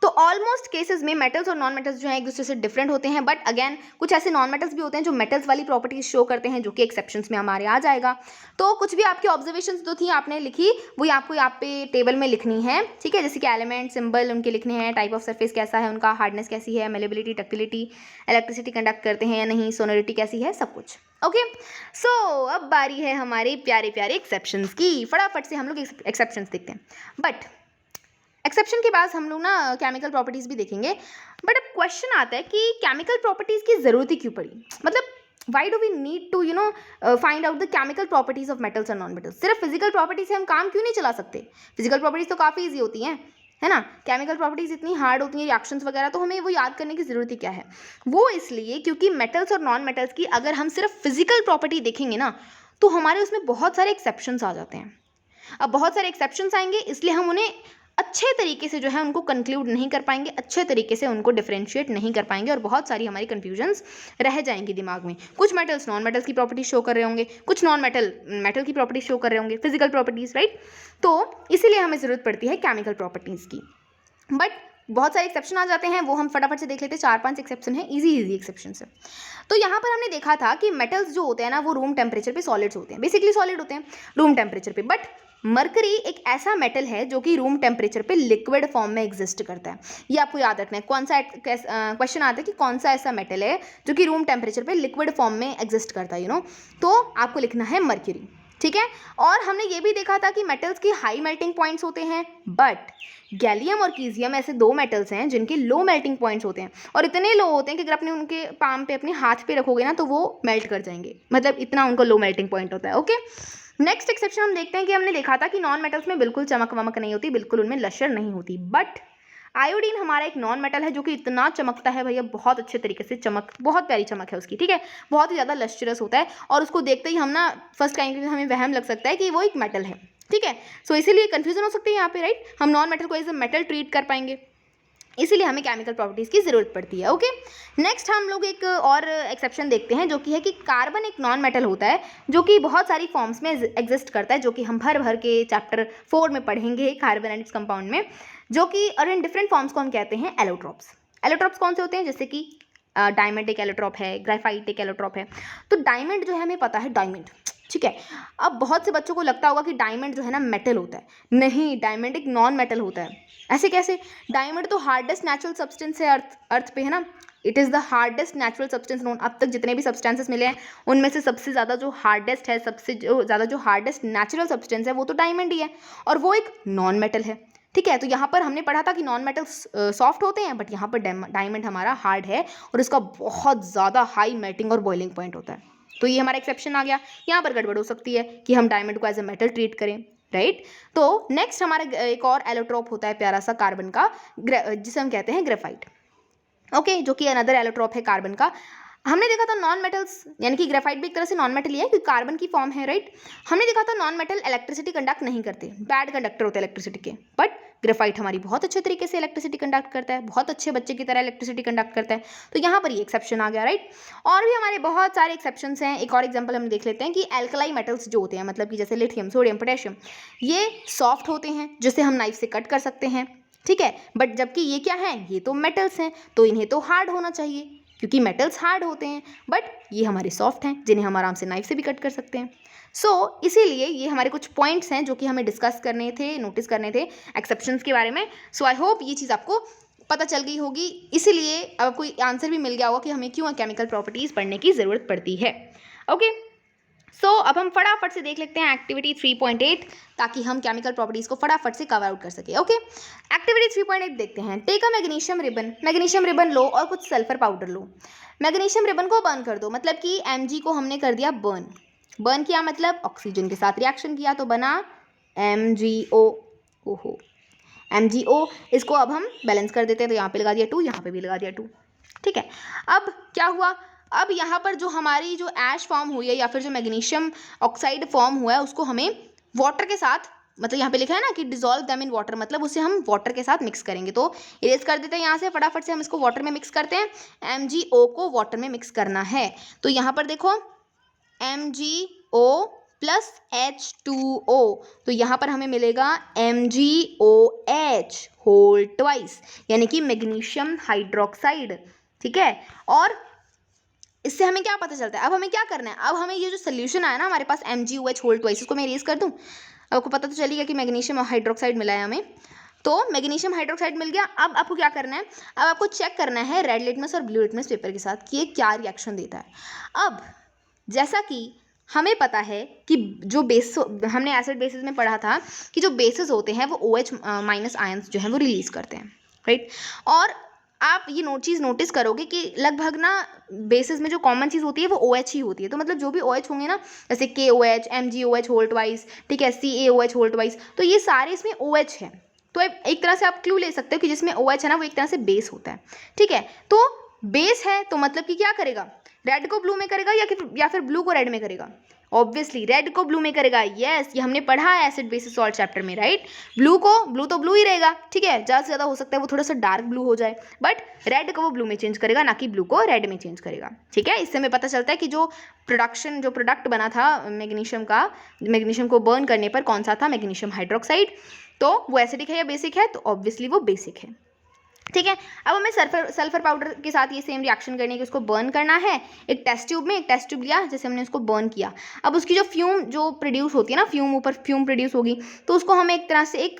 तो ऑलमोस्ट केसेस में मेटल्स और नॉन मेटल्स जो है एक दूसरे से डिफरेंट होते हैं, बट अगेन कुछ ऐसे नॉन मेटल्स भी होते हैं जो मेटल्स वाली प्रॉपर्टीज शो करते हैं, जो कि एक्सेप्शंस में हमारे आ जाएगा। तो कुछ भी आपकी ऑब्जर्वेशंस जो थी आपने लिखी वो आपको यहाँ पे टेबल में लिखनी है। ठीक है, जैसे कि एलिमेंट, सिंबल उनके लिखने हैं, टाइप ऑफ सरफेस कैसा है उनका, हार्डनेस कैसी है, मेलेबिलिटी, डक्टिलिटी, इलेक्ट्रिसिटी कंडक्ट करते हैं या नहीं, सोनोरिटी कैसी है, सब कुछ। ओके, सो अब बारी है हमारे प्यारे प्यारे एक्सेप्शंस की। फटाफट से हम लोग एक्सेप्शंस देखते हैं, बट एक्सेप्शन के बाद हम लोग ना केमिकल प्रॉपर्टीज़ भी देखेंगे। बट अब क्वेश्चन आता है कि केमिकल प्रॉपर्टीज़ की ज़रूरत ही क्यों पड़ी, मतलब why do we need to find out the chemical properties of metals और नॉन मेटल्स। सिर्फ फिजिकल प्रॉपर्टी से हम काम क्यों नहीं चला सकते? फिजिकल प्रॉपर्टीज़ तो काफ़ी ईजी होती हैं, है ना। केमिकल प्रॉपर्टीज़ इतनी हार्ड होती हैं, रिएक्शंस वगैरह, तो हमें वो याद करने की ज़रूरत ही क्या है। वो इसलिए क्योंकि मेटल्स और नॉन मेटल्स की अगर हम सिर्फ फिजिकल प्रॉपर्टी देखेंगे ना तो हमारे उसमें बहुत सारे एक्सेप्शंस आ जाते हैं। अब बहुत सारे एक्सेप्शंस आएंगे इसलिए हम उन्हें अच्छे तरीके से जो है उनको कंक्लूड नहीं कर पाएंगे, अच्छे तरीके से उनको डिफरेंशिएट नहीं कर पाएंगे और बहुत सारी हमारी कन्फ्यूजन्स रह जाएंगी दिमाग में। कुछ मेटल्स नॉन मेटल्स की प्रॉपर्टी शो कर रहे होंगे, कुछ नॉन मेटल मेटल की प्रॉपर्टी शो कर रहे होंगे, फिजिकल प्रॉपर्टीज़, राइट। तो इसीलिए हमें ज़रूरत पड़ती है केमिकल प्रॉपर्टीज़ की। बट बहुत सारे एक्सेप्शन आ जाते हैं, वो हम फटाफट से देख लेते हैं। 4-5 एक्सेप्शन है, इजी एक्सेप्शन है। तो यहाँ पर हमने देखा था कि मेटल्स जो होते हैं ना वो रूम टेम्परेचर पे सॉलिड्स होते हैं, बेसिकली सॉलिड होते हैं रूम टेम्परेचर पे। बट मरकरी एक ऐसा मेटल है जो कि रूम टेम्परेचर पे लिक्विड फॉर्म में एग्जिस्ट करता है। ये आपको याद रखना है। कौन सा क्वेश्चन आता है कि कौन सा ऐसा मेटल है जो कि रूम टेम्परेचर पे लिक्विड फॉर्म में एग्जिस्ट करता है, तो आपको लिखना है मरकरी। ठीक है, और हमने ये भी देखा था कि मेटल्स की हाई मेल्टिंग पॉइंट्स होते हैं, बट गैलियम और कीजियम ऐसे दो मेटल्स हैं जिनके लो मेल्टिंग पॉइंट्स होते हैं, और इतने लो होते हैं कि अगर अपने उनके पाम पे अपने हाथ पे रखोगे ना तो वो मेल्ट कर जाएंगे, मतलब इतना उनका लो मेल्टिंग पॉइंट होता है। ओके, नेक्स्ट एक्सेप्शन हम देखते हैं कि हमने देखा था कि नॉन मेटल्स में बिल्कुल चमक वमक नहीं होती, बिल्कुल उनमें लश्कर नहीं होती, बट आयोडीन हमारा एक नॉन मेटल है जो कि इतना चमकता है भैया, बहुत अच्छे तरीके से चमक, बहुत प्यारी चमक है उसकी। ठीक है, बहुत ही ज़्यादा लश्चरस होता है और उसको देखते ही हम ना फर्स्ट टाइम हमें वहम लग सकता है कि वो एक मेटल है। ठीक है। सो इसीलिए कन्फ्यूजन हो सकती है यहाँ पे, राइट। हम नॉन मेटल को एज अ मेटल ट्रीट कर पाएंगे, इसीलिए हमें केमिकल प्रॉपर्टीज़ की ज़रूरत पड़ती है। ओके, नेक्स्ट हम लोग एक और एक्सेप्शन देखते हैं, जो कि है कि कार्बन एक नॉन मेटल होता है जो कि बहुत सारी फॉर्म्स में एग्जिस्ट करता है, जो कि हम भर भर के चैप्टर 4 में पढ़ेंगे, कार्बन एंड इट्स कंपाउंड में, जो कि और इन डिफरेंट फॉर्म्स को हम कहते हैं एलोट्रॉप्स। एलोट्रॉप्स कौन से होते हैं? जैसे कि डायमंड एक एलोट्रॉप है, ग्रेफाइट एक एलोट्रॉप है। तो डायमंड जो है हमें पता है डायमंड, ठीक है। अब बहुत से बच्चों को लगता होगा कि डायमंड जो है ना मेटल होता है। नहीं, डायमंड एक नॉन मेटल होता है। ऐसे कैसे? डायमंड तो हार्डेस्ट नेचुरल सब्सटेंस है अर्थ पे, है ना। It is the hardest natural substance known. अब तक जितने भी सब्सटेंसेस मिले हैं उनमें से सबसे ज़्यादा जो हार्डेस्ट है, सबसे ज़्यादा जो हार्डेस्ट नेचुरल सब्सटेंस है वो तो डायमंड ही है, और वो एक नॉन मेटल है, ठीक है। तो यहाँ पर हमने पढ़ा था कि नॉन मेटल्स सॉफ्ट होते हैं, बट यहाँ पर डायमंड हमारा हार्ड है और इसका बहुत ज़्यादा हाई मेल्टिंग और बॉइलिंग पॉइंट होता है। तो ये हमारा एक्सेप्शन आ गया। यहाँ पर गड़बड़ हो सकती है कि हम डायमंड को एज ए मेटल ट्रीट करें, राइट। तो नेक्स्ट हमारा एक और एलोट्रोप होता है प्यारा सा कार्बन का, जिसे हम कहते हैं ग्रेफाइट। ओके, जो कि अनदर एलोट्रोप है कार्बन का। हमने देखा था नॉन मेटल्स, यानी कि ग्रेफाइट भी एक तरह से नॉन मेटल ही है क्योंकि कार्बन की फॉर्म है, राइट। हमने देखा था नॉन मेटल इलेक्ट्रिसिटी कंडक्ट नहीं करते, बैड कंडक्टर होते हैं इलेक्ट्रिसिटी के, बट ग्रेफाइट हमारी बहुत अच्छे तरीके से इलेक्ट्रिसिटी कंडक्ट करता है, बहुत अच्छे बच्चे की तरह इलेक्ट्रिसिटी कंडक्ट करता है। तो यहाँ पर ये एक्सेप्शन आ गया, राइट। और भी हमारे बहुत सारे एक्सेप्शंस हैं। एक और एग्जांपल हम देख लेते हैं कि एल्कलाई मेटल्स जो होते हैं, मतलब कि जैसे लिथियम, सोडियम, पोटेशियम, ये सॉफ्ट होते हैं जिसे हम नाइफ से कट कर सकते हैं, ठीक है। बट जबकि ये क्या है? ये तो मेटल्स हैं, तो इन्हें तो हार्ड होना चाहिए क्योंकि मेटल्स हार्ड होते हैं, बट ये हमारे सॉफ्ट हैं जिन्हें हम आराम से नाइफ से भी कट कर सकते हैं। सो इसीलिए ये हमारे कुछ पॉइंट्स हैं जो कि हमें डिस्कस करने थे, नोटिस करने थे एक्सेप्शंस के बारे में। सो आई होप ये चीज़ आपको पता चल गई होगी, इसीलिए अब आपको आंसर भी मिल गया होगा कि हमें क्यों केमिकल प्रॉपर्टीज़ पढ़ने की ज़रूरत पड़ती है। ओके, सो अब हम फटाफट से देख लेते हैं एक्टिविटी 3.8, ताकि हम केमिकल प्रॉपर्टीज़ को फटाफट से कवर आउट कर सकें। ओके, एक्टिविटी 3.8 देखते हैं। टेक अ मैग्नीशियम रिबन लो और कुछ सल्फर पाउडर लो। मैग्नीशियम रिबन को बर्न कर दो, मतलब कि Mg को हमने कर दिया बर्न किया, मतलब ऑक्सीजन के साथ रिएक्शन किया तो बना MgO। ओहो, MgO। इसको अब हम बैलेंस कर देते हैं, तो यहाँ पे लगा दिया 2, यहाँ पे भी लगा दिया 2, ठीक है। अब क्या हुआ? अब यहाँ पर जो हमारी जो ऐश फॉर्म हुई है या फिर जो मैग्नीशियम ऑक्साइड फॉर्म हुआ है उसको हमें वाटर के साथ, मतलब यहाँ पे लिखा है ना कि डिजोल्व देम इन वाटर, मतलब उसे हम वाटर के साथ मिक्स करेंगे। तो इरेज कर देते हैं यहाँ से, फटाफट से हम इसको वाटर में मिक्स करते हैं। MgO को वाटर में मिक्स करना है, तो यहाँ पर देखो MgO प्लस H2O, तो यहाँ पर हमें मिलेगा MgOH होल ट्वाइस, यानी कि मैग्नीशियम हाइड्रोक्साइड, ठीक है। और इससे हमें क्या पता चलता है? अब हमें क्या करना है? अब हमें ये जो सोल्यूशन आया ना हमारे पास MgOH होल ट्वाइस, इसको मैं इरेज कर दूँ। अब आपको पता तो चलेगा कि मैग्नीशियम हाइड्रोक्साइड मिला है हमें, तो मैग्नीशियम हाइड्रोक्साइड मिल गया। अब आपको क्या करना है? अब आपको चेक करना है रेड लिटमस और ब्लू लिटमस पेपर के साथ कि ये क्या रिएक्शन देता है। अब जैसा कि हमें पता है कि जो बेस, हमने एसिड बेसिस में पढ़ा था कि जो बेसिस होते हैं वो OH माइनस आयंस जो है वो रिलीज करते हैं, राइट। और आप ये चीज़ नोटिस करोगे कि लगभग ना बेसिस में जो कॉमन चीज़ होती है वो OH ही होती है। तो मतलब जो भी OH होंगे ना, जैसे KOH, MgOH होल ट्वाइस, ठीक है, CaOH होल ट्वाइस, तो ये सारे इसमें OH है। तो एक तरह से आप क्लू ले सकते हो कि जिसमें OH है ना वो एक तरह से बेस होता है, ठीक है। तो बेस है तो मतलब कि क्या करेगा? रेड को ब्लू में करेगा या फिर ब्लू को रेड में करेगा? ऑब्वियसली रेड को ब्लू में करेगा। यस, ये हमने पढ़ा है एसिड बेसिस सॉल्ट चैप्टर में, राइट। ब्लू तो ब्लू ही रहेगा, ठीक है। ज़्यादा से ज़्यादा हो सकता है वो थोड़ा सा डार्क ब्लू हो जाए, बट रेड को वो ब्लू में चेंज करेगा, ना कि ब्लू को रेड में चेंज करेगा, ठीक है। इससे हमें पता चलता है कि जो प्रोडक्ट बना था मैग्नीशियम को बर्न करने पर कौन सा था? Magnesium hydroxide. तो वो एसिडिक है या बेसिक है? तो ऑब्वियसली वो बेसिक है, ठीक है। अब हमें सल्फर पाउडर के साथ ये सेम रिएक्शन करनी है कि उसको बर्न करना है। एक टेस्ट ट्यूब लिया, जैसे हमने उसको बर्न किया। अब उसकी जो फ्यूम जो प्रोड्यूस होती है ना, फ्यूम प्रोड्यूस होगी, तो उसको हमें एक तरह से एक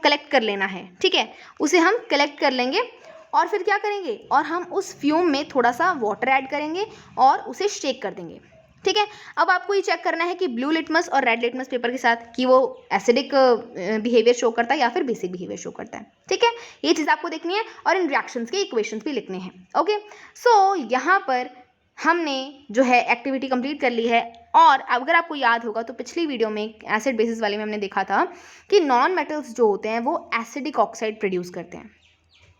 कलेक्ट कर लेना है, ठीक है। उसे हम कलेक्ट कर लेंगे और फिर क्या करेंगे? और हम उस फ्यूम में थोड़ा सा वाटर ऐड करेंगे और उसे शेक कर देंगे, ठीक है। अब आपको ये चेक करना है कि ब्लू लिटमस और रेड लिटमस पेपर के साथ कि वो एसिडिक बिहेवियर शो करता है या फिर बेसिक बिहेवियर शो करता है, ठीक है। ये चीज़ आपको देखनी है और इन रिएक्शंस के इक्वेशंस भी लिखने हैं। ओके, सो यहाँ पर हमने जो है एक्टिविटी कंप्लीट कर ली है। और अगर आपको याद होगा तो पिछली वीडियो में एसिड बेसिस वाले में हमने देखा था कि नॉन मेटल्स जो होते हैं वो एसिडिक ऑक्साइड प्रोड्यूस करते हैं,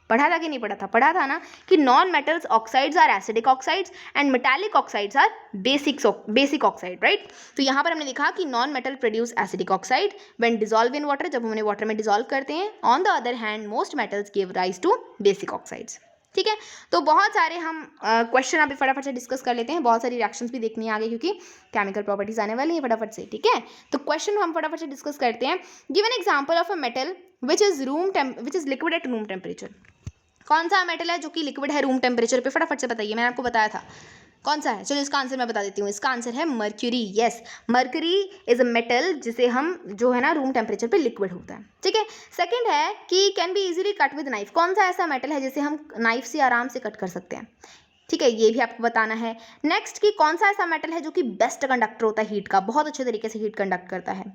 पढ़ा था कि नहीं पढ़ा था? पढ़ा था ना कि non metals oxides are acidic oxides and metallic oxides are basic oxide, right. तो यहाँ पर हमने लिखा कि non metal produce acidic oxide when dissolve in water, जब हम उन्हें वाटर में डिसॉल्व करते हैं। On the other hand most metals give rise to basic oxides. ठीक है, तो बहुत सारे हम क्वेश्चन अभी फटाफट से डिस्कस कर लेते हैं, बहुत सारी रिएक्शंस भी देखनी है आगे क्योंकि केमिकल प्रॉपर्टीज आने वाली है फटाफट से। ठीक है, तो क्वेश्चन हम फटाफट से डिस्कस करते हैं। Give an example of a metal which is liquid at room temperature. कौन सा मेटल है जो कि लिक्विड है रूम टेम्परेचर पे? फटाफट से बताइए, मैंने आपको बताया था कौन सा है। चलो इसका आंसर मैं बता देती हूँ, इसका आंसर है mercury. Yes, mercury is a metal जिसे हम जो है ना रूम टेम्परेचर पे लिक्विड होता है। ठीक है, सेकंड है कि can be easily cut with knife. कौन सा ऐसा मेटल है जिसे हम नाइफ से आराम से कट कर सकते हैं? ठीक है, ये भी आपको बताना है। नेक्स्ट कि कौन सा ऐसा मेटल है जो कि बेस्ट कंडक्टर होता है हीट का, बहुत अच्छे तरीके से हीट कंडक्ट करता है।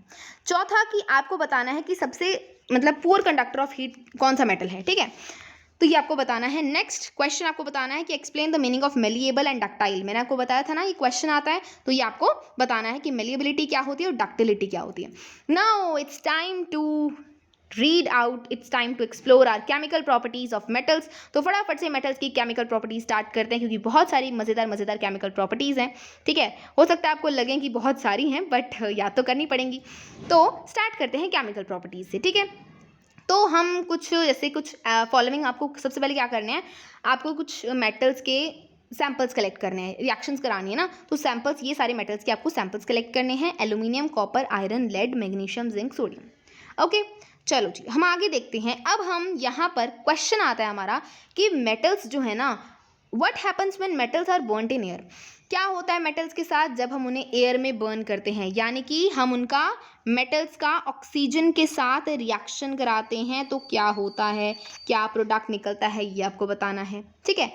चौथा कि आपको बताना है कि सबसे मतलब पुअर कंडक्टर ऑफ हीट कौन सा मेटल है। ठीक है, तो ये आपको बताना है। नेक्स्ट क्वेश्चन आपको बताना है कि explain the meaning of malleable and ductile. मैंने आपको बताया था ना ये क्वेश्चन आता है, तो ये आपको बताना है कि मेलिएबिलिटी क्या होती है और डक्टिलिटी क्या होती है। Now it's time to read out, it's time to explore our chemical properties of metals. तो फटाफट से मेटल्स की केमिकल प्रॉपर्टीज स्टार्ट करते हैं क्योंकि बहुत सारी मज़ेदार केमिकल प्रॉपर्टीज हैं। ठीक है, हो सकता है आपको लगे कि बहुत सारी हैं बट याद तो करनी पड़ेंगी। तो स्टार्ट करते हैं केमिकल प्रॉपर्टीज से। ठीक है, तो हम कुछ जैसे कुछ फॉलोइंग आपको सबसे पहले क्या करना है, आपको कुछ मेटल्स के सैम्पल्स कलेक्ट करने हैं, रिएक्शंस करानी है ना। तो सैम्पल्स, ये सारे मेटल्स के आपको सैम्पल्स कलेक्ट करने हैं, aluminium, copper, iron, lead, magnesium, zinc, sodium. Okay, चलो जी हम आगे देखते हैं। अब हम यहाँ पर क्वेश्चन आता है हमारा कि मेटल्स जो है ना, what happens when metals are burned in air. क्या होता है मेटल्स के साथ जब हम उन्हें एयर में बर्न करते हैं, यानी कि हम उनका मेटल्स का ऑक्सीजन के साथ रिएक्शन कराते हैं, तो क्या होता है, क्या प्रोडक्ट निकलता है, ये आपको बताना है। ठीक है,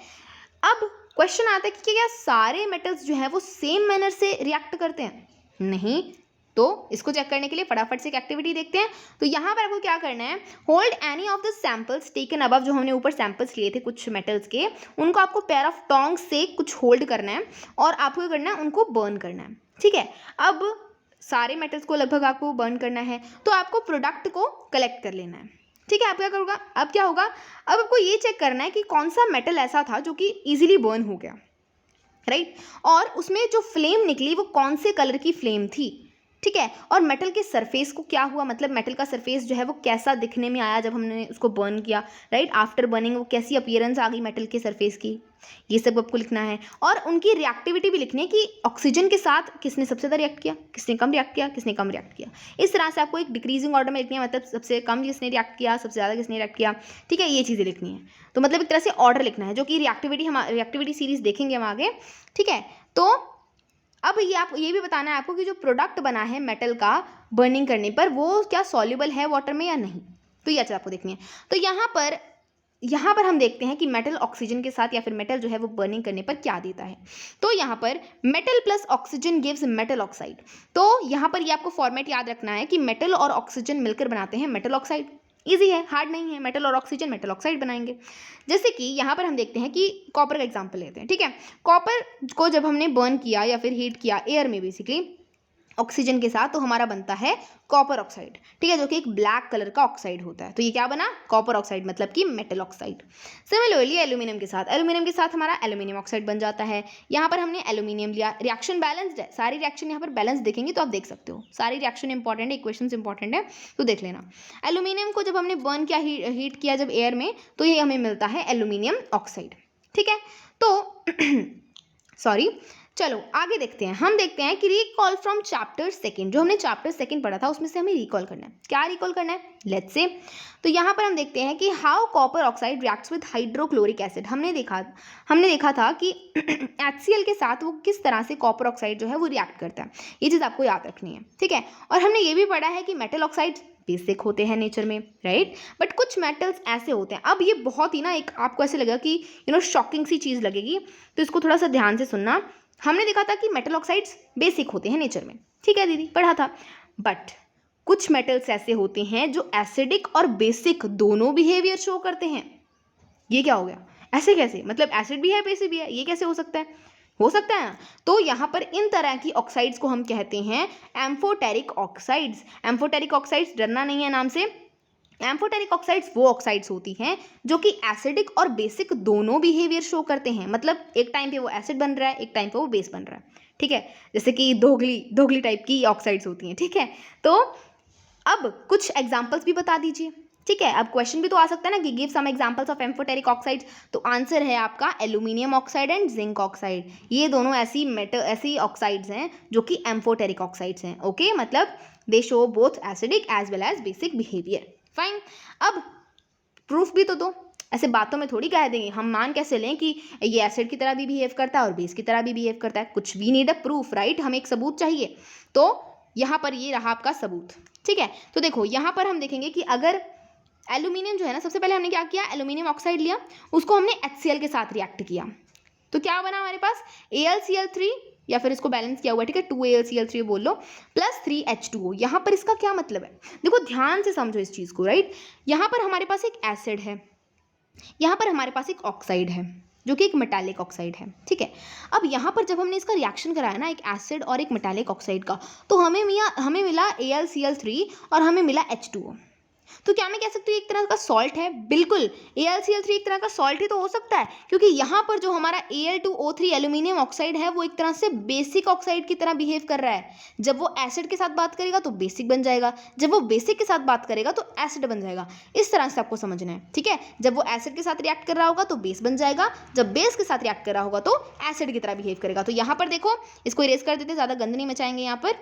अब क्वेश्चन आता है कि क्या सारे मेटल्स जो है वो सेम मैनर से रिएक्ट करते हैं? नहीं। तो इसको चेक करने के लिए फटाफट से एक एक्टिविटी देखते हैं। तो यहाँ पर आपको क्या करना है, hold any of the samples taken above. जो हमने ऊपर सैम्पल्स लिए थे कुछ मेटल्स के, उनको आपको पेयर ऑफ टोंग्स से कुछ होल्ड करना है और आपको क्या करना है, उनको बर्न करना है। ठीक है, अब सारे मेटल्स को लगभग आपको बर्न करना है, तो आपको प्रोडक्ट को कलेक्ट कर लेना है। ठीक है, आप क्या करोगे, अब क्या होगा, अब आपको ये चेक करना है कि कौन सा मेटल ऐसा था जो कि ईजिली बर्न हो गया, राइट, और उसमें जो फ्लेम निकली वो कौन से कलर की फ्लेम थी। ठीक है, और मेटल के सरफेस को क्या हुआ, मतलब मेटल का सरफेस जो है वो कैसा दिखने में आया जब हमने उसको बर्न किया, राइट, आफ्टर बर्निंग वो कैसी अपीयरेंस आ गई मेटल के सरफेस की, ये सब आपको लिखना है। और उनकी रिएक्टिविटी भी लिखनी है कि ऑक्सीजन के साथ किसने सबसे ज़्यादा रिएक्ट किया, किसने कम रिएक्ट किया, किसने कम रिएक्ट किया। इस तरह से आपको एक डिक्रीजिंग ऑर्डर में लिखनी है, मतलब सबसे कम किसने रिएक्ट किया, सबसे ज़्यादा किसने रिएक्ट किया। ठीक है, ये चीज़ें लिखनी है। तो मतलब एक तरह से ऑर्डर लिखना है, जो कि रिएक्टिविटी सीरीज देखेंगे हम आगे। ठीक है, तो अब ये भी बताना है आपको कि जो प्रोडक्ट बना है मेटल का बर्निंग करने पर वो क्या सॉल्युबल है वाटर में या नहीं। तो ये चीज़ आपको देखनी है। तो यहाँ पर हम देखते हैं कि मेटल ऑक्सीजन के साथ या फिर मेटल जो है वो बर्निंग करने पर क्या देता है। तो यहाँ पर metal plus oxygen gives metal oxide. तो यहाँ पर ये आपको फॉर्मेट याद रखना है कि मेटल और ऑक्सीजन मिलकर बनाते हैं मेटल ऑक्साइड। ईजी है, हार्ड नहीं है, मेटल और ऑक्सीजन मेटल ऑक्साइड बनाएंगे। जैसे कि यहाँ पर हम देखते हैं कि कॉपर का एग्जांपल लेते हैं। ठीक है, कॉपर को जब हमने बर्न किया या फिर हीट किया एयर में बेसिकली ऑक्सीजन के साथ, तो हमारा बनता है कॉपर ऑक्साइड। ठीक है, जो कि एक ब्लैक कलर का ऑक्साइड होता है। तो ये क्या बना, कॉपर ऑक्साइड, मतलब कि मेटल ऑक्साइड। सिमिलरली एल्यूमिनियम के साथ हमारा एल्यूमिनियम ऑक्साइड बन जाता है। यहाँ पर हमने एल्यूमिनियम लिया, रिएक्शन बैलेंस्ड है, सारी रिएक्शन यहाँ पर बैलेंस देखेंगे तो आप देख सकते हो, सारी रिएक्शन इंपॉर्टेंट है, इक्वेशंस इंपॉर्टेंट है, तो देख लेना। एल्यूमिनियम को जब हमने बर्न किया, हीट किया जब एयर में, तो ये हमें मिलता है एल्यूमिनियम ऑक्साइड। ठीक है, तो सॉरी, चलो आगे देखते हैं। हम देखते हैं कि रिकॉल फ्रॉम चैप्टर सेकंड, जो हमने चैप्टर सेकंड पढ़ा था उसमें से हमें रिकॉल करना है। क्या रिकॉल करना है, लेट्स से। तो यहाँ पर हम देखते हैं कि how copper oxide reacts with hydrochloric acid. हमने देखा था कि HCl के साथ वो किस तरह से कॉपर ऑक्साइड जो है वो रिएक्ट करता है। ये चीज़ आपको याद रखनी है। ठीक है, और हमने ये भी पढ़ा है कि मेटल ऑक्साइड बेसिक होते हैं नेचर में, राइट, बट कुछ मेटल्स ऐसे होते हैं। अब ये बहुत ही ना एक आपको ऐसे लगेगा कि शॉकिंग सी चीज़ लगेगी, तो इसको थोड़ा सा ध्यान से सुनना। हमने देखा था कि मेटल ऑक्साइड्स बेसिक होते हैं नेचर में, ठीक है दीदी, पढ़ा था। बट कुछ मेटल्स ऐसे होते हैं जो एसिडिक और बेसिक दोनों बिहेवियर शो करते हैं। ये क्या हो गया, ऐसे कैसे, मतलब एसिड भी है बेसिक भी है, ये कैसे हो सकता है? हो सकता है ना। तो यहाँ पर इन तरह की ऑक्साइड्स को हम कहते हैं एम्फोटेरिक ऑक्साइड्स। एम्फोटेरिक ऑक्साइड्स, डरना नहीं है नाम से, एम्फोटेरिक ऑक्साइड्स वो ऑक्साइड्स होती हैं जो कि एसिडिक और बेसिक दोनों बिहेवियर शो करते हैं, मतलब एक टाइम पे वो एसिड बन रहा है, एक टाइम पे वो बेस बन रहा है, ठीक है। जैसे कि दोगली टाइप की ऑक्साइड्स होती हैं, ठीक है। तो अब कुछ एग्जांपल्स भी बता दीजिए, ठीक है। अब क्वेश्चन भी तो आ सकता है ना कि give some examples of amphoteric oxides, तो आंसर है आपका aluminium oxide and zinc oxide. ये दोनों ऐसी ऑक्साइड्स हैं जो कि एम्फोटेरिक ऑक्साइड्स हैं, ओके। मतलब they show both acidic as well as basic behaviour, fine. अब प्रूफ भी तो दो, ऐसे बातों में थोड़ी कह देंगे, हम मान कैसे लें कि ये एसिड की तरह भी बिहेव करता है और बेस की तरह भी बिहेव करता है, कुछ भी नीड अ प्रूफ, राइट। हमें एक सबूत चाहिए, तो यहाँ पर ये रहा आपका सबूत, ठीक है। तो देखो यहाँ पर हम देखेंगे कि अगर एल्यूमिनियम जो है ना, सबसे पहले हमने क्या किया, एल्यूमिनियम ऑक्साइड लिया, उसको हमने HCl के साथ रिएक्ट किया, तो क्या बना हमारे पास AlCl3, या फिर इसको बैलेंस किया हुआ है, ठीक है, 2AlCl3 बोल लो, प्लस 3H2O। यहाँ पर इसका क्या मतलब है, देखो ध्यान से समझो इस चीज़ को, राइट। यहाँ पर हमारे पास एक एसिड है, यहाँ पर हमारे पास एक ऑक्साइड है जो कि एक मेटालिक ऑक्साइड है, ठीक है। अब यहाँ पर जब हमने इसका रिएक्शन कराया ना, एक एसिड और एक मेटालिक ऑक्साइड का, तो हमें मिला AlCl3 और हमें मिला H2O। तो क्या मैं कह सकती हूँ एक तरह का सॉल्ट है, बिल्कुल। AlCl3 एक तरह का सॉल्ट ही तो हो सकता है, क्योंकि यहाँ पर जो हमारा Al2O3 एल्यूमिनियम ऑक्साइड है वो एक तरह से बेसिक ऑक्साइड की तरह बिहेव कर रहा है। जब वो एसिड के साथ बात करेगा तो बेसिक बन जाएगा, जब वो बेसिक के साथ बात करेगा तो एसिड बन जाएगा। इस तरह से आपको समझना है, ठीक है। जब वो एसिड के साथ रिएक्ट कर रहा होगा तो बेस बन जाएगा, जब बेस के साथ रिएक्ट कर रहा होगा तो एसिड की तरह बिहेव करेगा। तो यहाँ पर देखो, इसको इरेज कर देते, ज़्यादा गंद नहीं मचाएंगे यहाँ पर,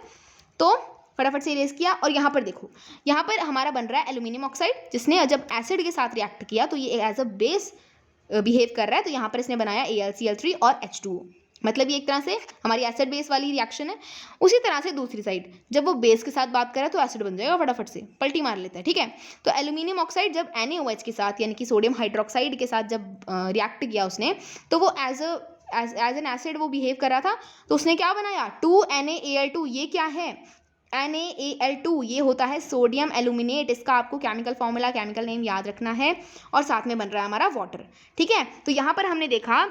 तो फटाफट से इरेज किया। और यहाँ पर देखो, यहाँ पर हमारा बन रहा है एल्यूमिनियम ऑक्साइड, जिसने जब एसिड के साथ रिएक्ट किया तो ये एज अ बेस बिहेव कर रहा है, तो यहाँ पर इसने बनाया AlCl3 और H2O। मतलब ये एक तरह से हमारी एसिड बेस वाली रिएक्शन है। उसी तरह से दूसरी साइड, जब वो बेस के साथ बात करे तो एसिड बन जाएगा, फटाफट से पलटी मार लेता है, ठीक है। तो एल्यूमिनियम ऑक्साइड जब NaOH के साथ, यानी कि सोडियम हाइड्रोक्साइड के साथ जब रिएक्ट किया उसने, तो वो एज एन एसिड वो बिहेव कर रहा था, तो उसने क्या बनाया, 2NaAl2। ये क्या है, NaAl2, ये होता है सोडियम एल्यूमिनेट। इसका आपको केमिकल फॉर्मूला, केमिकल नेम याद रखना है, और साथ में बन रहा है हमारा वाटर, ठीक है। तो यहाँ पर हमने देखा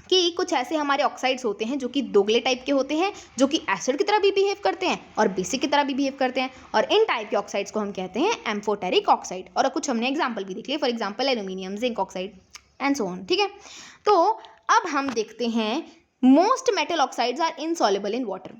कि कुछ ऐसे हमारे ऑक्साइड्स होते हैं जो कि दोगले टाइप के होते हैं, जो कि एसिड की तरह भी बिहेव करते हैं और बेसिक की तरह भी बिहेव करते हैं, और इन टाइप के ऑक्साइड्स को हम कहते हैं एम्फोटेरिक ऑक्साइड। और कुछ हमने एग्जाम्पल भी देख लिए, for example aluminium, zinc oxide and so on, ठीक है। तो अब हम देखते हैं most metal oxides are insoluble in water.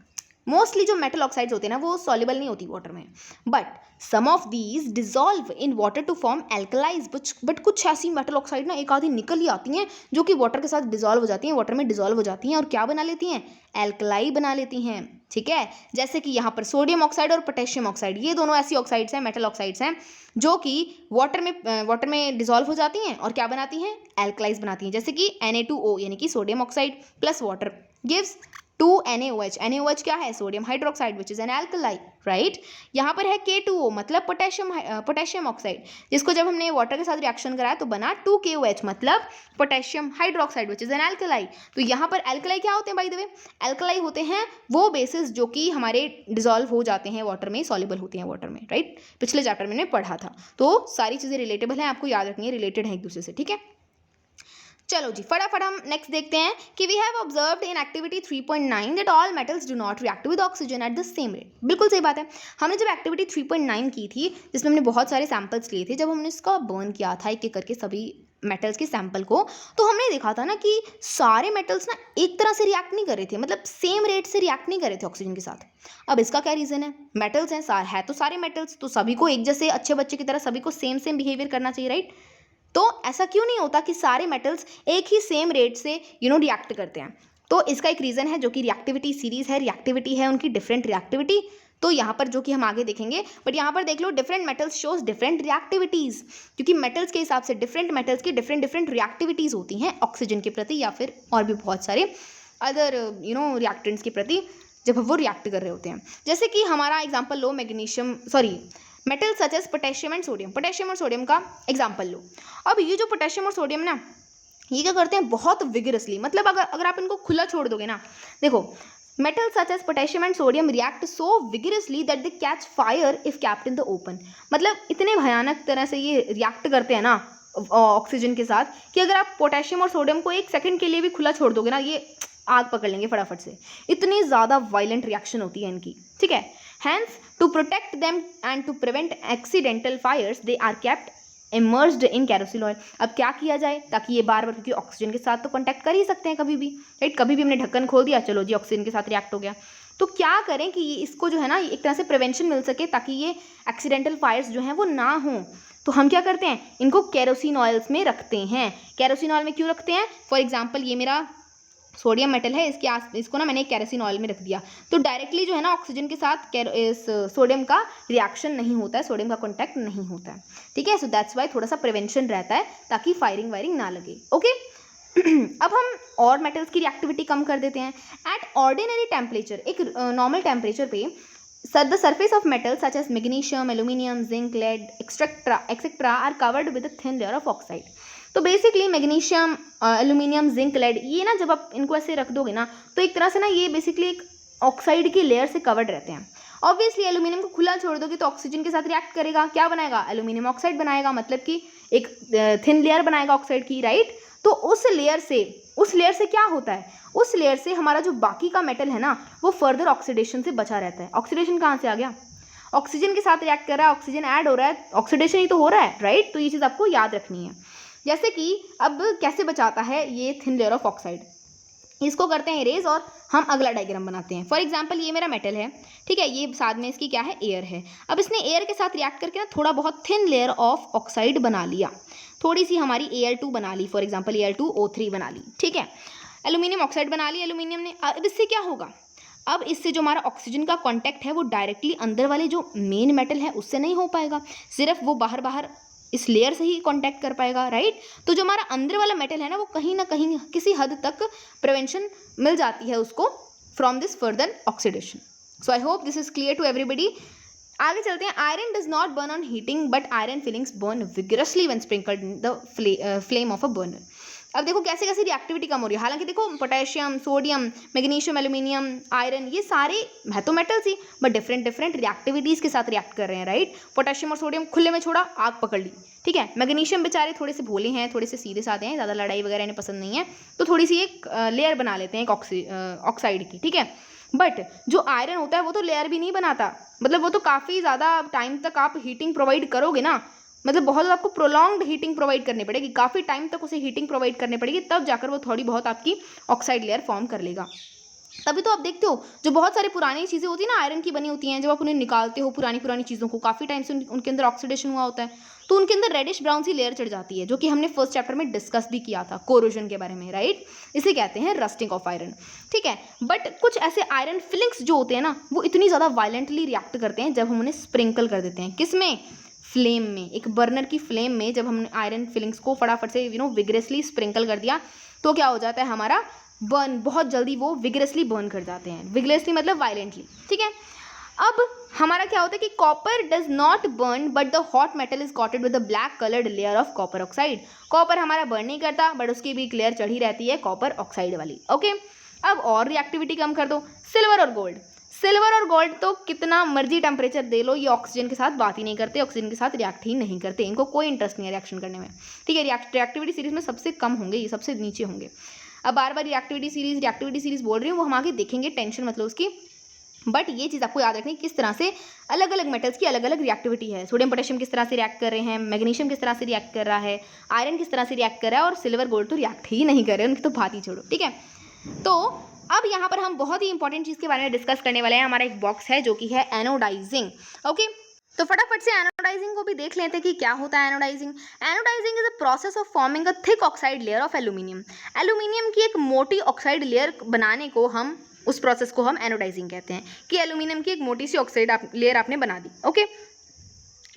Mostly जो मेटल ऑक्साइड्स होते हैं ना वो सॉल्युबल नहीं होती वाटर में, but some of these dissolve in water to form alkalis. But कुछ ऐसी मेटल ऑक्साइड ना एक आधी निकल ही आती हैं जो कि वाटर के साथ डिजॉल्व हो जाती हैं, वाटर में डिजॉल्व हो जाती हैं, और क्या बना लेती हैं, एल्कलाई बना लेती हैं, ठीक है। जैसे कि यहाँ पर सोडियम ऑक्साइड और पोटेशियम ऑक्साइड, ये दोनों ऐसी ऑक्साइड्स हैं, मेटल ऑक्साइड्स हैं, जो कि वाटर में डिजॉल्व हो जाती हैं और क्या बनाती हैं, एल्कलाइज बनाती हैं। जैसे कि Na2O यानी कि sodium oxide plus water gives 2NaOH। NaOH क्या है, sodium hydroxide which is an alkali, right. यहाँ पर है K2O मतलब पोटेशियम ऑक्साइड, जिसको जब हमने वाटर के साथ रिएक्शन कराया तो बना 2KOH मतलब potassium hydroxide which is an alkali. तो यहाँ पर एल्कलाई क्या होते हैं, बाय द वे, एल्कलाई होते हैं वो बेसिस जो कि हमारे डिजॉल्व हो जाते हैं वाटर में, सॉल्युबल होते हैं वाटर में, राइट। पिछले चैप्टर में मैंने पढ़ा था, तो सारी चीज़ें रिलेटेबल हैं, आपको याद रखनी है, रिलेटेड है एक दूसरे से, ठीक है। चलो जी, फटाफट हम नेक्स्ट देखते हैं कि we have observed in activity 3.9 that all metals do not react with oxygen at the same rate. बिल्कुल सही बात है। हमने जब एक्टिविटी 3.9 की थी, जिसमें हमने बहुत सारे सैंपल्स लिए थे, जब हमने इसका बर्न किया था एक एक करके सभी मेटल्स के सैंपल को, तो हमने देखा था ना कि सारे मेटल्स ना एक तरह से रिएक्ट नहीं कर रहे थे, मतलब सेम रेट से रिएक्ट नहीं कर रहे थे ऑक्सीजन के साथ। अब इसका क्या रीज़न है, मेटल्स हैं, है तो सारे मेटल्स, तो सभी को एक जैसे अच्छे बच्चे की तरह सभी को सेम बिहेवियर करना चाहिए, राइट। तो ऐसा क्यों नहीं होता कि सारे मेटल्स एक ही सेम रेट से रिएक्ट करते हैं। तो इसका एक रीज़न है जो कि रिएक्टिविटी सीरीज़ है, रिएक्टिविटी है उनकी डिफरेंट रिएक्टिविटी। तो यहाँ पर जो कि हम आगे देखेंगे, बट यहाँ पर देख लो different metals shows different reactivities, क्योंकि मेटल्स के हिसाब से डिफरेंट मेटल्स की डिफरेंट रिएक्टिविटीज़ होती हैं ऑक्सीजन के प्रति, या फिर और भी बहुत सारे अदर रिएक्टेंट्स के प्रति जब वो रिएक्ट कर रहे होते हैं। जैसे कि हमारा एग्जाम्पल लो metal such as potassium and sodium. Potassium और सोडियम का एग्जाम्पल लो। अब ये जो पोटेशियम और सोडियम ना, ये क्या करते हैं, बहुत विगरसली, मतलब अगर आप इनको खुला छोड़ दोगे ना, देखो metal such as potassium and sodium react so vigorously that they catch fire if kept in the open. मतलब इतने भयानक तरह से ये रिएक्ट करते हैं ना ऑक्सीजन के साथ, कि अगर आप पोटेशियम और सोडियम को एक सेकंड के लिए भी खुला छोड़ दोगे ना, ये आग पकड़ लेंगे फटाफट से, इतनी ज़्यादा वायलेंट रिएक्शन होती है इनकी, ठीक है। Hence to protect them and to prevent accidental fires they are kept immersed in kerosene oil. अब क्या किया जाए ताकि ये बार बार, क्योंकि ऑक्सीजन के साथ तो कॉन्टैक्ट कर ही सकते हैं कभी भी, राइट, कभी भी हमने ढक्कन खोल दिया, चलो जी ऑक्सीजन के साथ रिएक्ट हो गया, तो क्या करें कि इसको जो है ना एक तरह से प्रिवेंशन मिल सके ताकि ये एक्सीडेंटल फायर्स जो हैं वो ना हों। तो हम क्या करते हैं, इनको केरोसिन ऑयल्स में रखते हैं। केरोसिन ऑयल में क्यों रखते हैं, फॉर एग्जाम्पल ये मेरा सोडियम मेटल है, इसको ना मैंने केरोसिन ऑयल में रख दिया, तो डायरेक्टली जो है ना ऑक्सीजन के साथ इस सोडियम का रिएक्शन नहीं होता है, सोडियम का कॉन्टैक्ट नहीं होता है, ठीक है। सो दैट्स वाई थोड़ा सा प्रिवेंशन रहता है ताकि फायरिंग वायरिंग ना लगे, ओके। अब हम और मेटल्स की रिएक्टिविटी कम कर देते हैं। एट ऑर्डिनरी टेम्परेचर, एक नॉर्मल टेम्परेचर पे the surface of metals such as magnesium, aluminum, zinc, lead, etc. are covered with a thin layer of oxide. तो basically magnesium, aluminium, zinc, lead, ये ना जब आप इनको ऐसे रख दोगे ना तो एक तरह से ना ये बेसिकली एक ऑक्साइड की लेयर से कवर्ड रहते हैं। ऑब्वियसली एल्यूमिनियम को खुला छोड़ दोगे तो ऑक्सीजन के साथ रिएक्ट करेगा, क्या बनाएगा, एल्यूमिनियम ऑक्साइड बनाएगा, मतलब कि एक थिन लेयर बनाएगा ऑक्साइड की, राइट। तो उस लेयर से क्या होता है, उस लेयर से हमारा जो बाकी का मेटल है ना वो फर्दर ऑक्सीडेशन से बचा रहता है। ऑक्सीडेशन कहाँ से आ गया, ऑक्सीजन के साथ रिएक्ट कर रहा है, ऑक्सीजन ऐड हो रहा है, ऑक्सीडेशन ही तो हो रहा है, राइट। तो ये चीज़ आपको याद रखनी है। जैसे कि अब कैसे बचाता है ये थिन लेयर ऑफ ऑक्साइड, इसको करते हैं इरेज और हम अगला डायग्राम बनाते हैं। फॉर एग्जांपल ये मेरा मेटल है, ठीक है, ये साथ में इसकी क्या है, एयर है। अब इसने एयर के साथ रिएक्ट करके ना थोड़ा बहुत थिन लेयर ऑफ ऑक्साइड बना लिया, थोड़ी सी हमारी Al2 बना ली, फॉर एग्जांपल Al2O3 बना ली, ठीक है। एल्यूमिनियम ऑक्साइड बना ली एल्यूमिनियम ने। अब इससे क्या होगा, अब इससे जो हमारा ऑक्सीजन का कांटेक्ट है वो डायरेक्टली अंदर वाले जो मेन मेटल है उससे नहीं हो पाएगा, सिर्फ वो बाहर बाहर इस लेयर से ही कांटेक्ट कर पाएगा, राइट। तो जो हमारा अंदर वाला मेटल है ना वो कहीं ना कहीं किसी हद तक प्रिवेंशन मिल जाती है उसको from this further oxidation. So I hope this is clear to everybody. आगे चलते हैं। Iron does not burn on heating but iron filings burn vigorously when sprinkled in the flame of a burner. अब देखो कैसे कैसे reactivity कम हो रही है। हालांकि देखो potassium, sodium, magnesium, aluminium, iron, ये सारे है तो मेटल्स ही बट डिफरेंट डिफरेंट रिएक्टिविटीज़ के साथ रिएक्ट कर रहे हैं, राइट। पोटेशियम और सोडियम खुले में छोड़ा, आग पकड़ ली, ठीक है। मैग्नीशियम बेचारे थोड़े से भोले हैं, थोड़े से सीधे साधे हैं, ज़्यादा लड़ाई वगैरह इन्हें पसंद नहीं है, तो थोड़ी सी एक लेयर बना लेते हैं एक ऑक्साइड की, ठीक है। बट जो आयरन होता है वो तो लेयर भी नहीं बनाता, मतलब वो तो काफ़ी ज़्यादा टाइम तक आप हीटिंग प्रोवाइड करोगे ना, मतलब बहुत ज़्यादा आपको प्रोलॉन्ग्ड हीटिंग प्रोवाइड करनी पड़ेगी, काफ़ी टाइम तक उसे हीटिंग प्रोवाइड करनी पड़ेगी, तब जाकर वो थोड़ी बहुत आपकी ऑक्साइड लेयर फॉर्म कर लेगा। तभी तो आप देखते हो जो बहुत सारी पुरानी चीज़ें होती हैं ना आयरन की बनी होती हैं, जब आप उन्हें निकालते हो पुरानी चीज़ों को, काफ़ी टाइम से उनके अंदर ऑक्सीडेशन हुआ होता है तो उनके अंदर रेडिश ब्राउन सी लेयर चढ़ जाती है, जो कि हमने फर्स्ट चैप्टर में डिस्कस भी किया था कोरोजन के बारे में, राइट। इसे कहते हैं रस्टिंग ऑफ आयरन, ठीक है। बट कुछ ऐसे आयरन फिलिंग्स जो होते हैं ना वो इतनी ज़्यादा वायलेंटली रिएक्ट करते हैं जब हम उन्हें स्प्रिंकल कर देते हैं, किसमें, फ्लेम में, एक बर्नर की फ्लेम में। जब हमने आयरन फिलिंग्स को फटाफट से विगरसली स्प्रिंकल कर दिया तो क्या हो जाता है, हमारा बर्न बहुत जल्दी वो विगरसली बर्न कर जाते हैं, विगरसली मतलब वायलेंटली, ठीक है। अब हमारा क्या होता है कि copper does not burn but the hot metal is coated with the black coloured layer of copper oxide. Copper हमारा बर्न नहीं करता बट उसकी भी एक लेयर चढ़ी रहती है कॉपर ऑक्साइड वाली, ओके। अब और रिएक्टिविटी कम कर दो। सिल्वर और गोल्ड, सिल्वर और गोल्ड तो कितना मर्जी टेम्परेचर दे लो ये ऑक्सीजन के साथ बात ही नहीं करते, ऑक्सीजन के साथ रिएक्ट ही नहीं करते, इनको कोई इंटरेस्ट नहीं है रिएक्शन करने में, ठीक है। रिएक्टिविटी सीरीज में सबसे कम होंगे, ये सबसे नीचे होंगे। अब बार बार रिएक्टिविटी सीरीज बोल रही हूँ, वो हम आगे देखेंगे, टेंशन मतलब उसकी। बट ये चीज़ आपको याद रखनी किस तरह से अलग अलग मेटल्स की अलग अलग रिएक्टिविटी है। सोडियम पोटेशियम किस तरह से रिएक्ट कर रहे हैं, मैग्नीशियम किस तरह से रिएक्ट कर रहा है, आयरन किस तरह से रिएक्ट कर रहा है, और सिल्वर गोल्ड तो रिएक्ट ही नहीं कर रहे हैं, उनकी तो बात ही छोड़ो, ठीक है। तो अब यहाँ पर हम बहुत ही इंपॉर्टेंट चीज़ के बारे में डिस्कस करने वाले हैं। हमारा एक बॉक्स है जो कि है एनोडाइजिंग, ओके। तो फटाफट से एनोडाइजिंग को भी देख लेते हैं कि क्या होता है anodising. Anodising is a process of forming a thick oxide layer of aluminium. Aluminium की एक मोटी ऑक्साइड लेयर बनाने को हम, उस प्रोसेस को हम एनोडाइजिंग कहते हैं, कि एल्यूमिनियम की एक मोटी सी ऑक्साइड लेयर आपने बना दी, okay.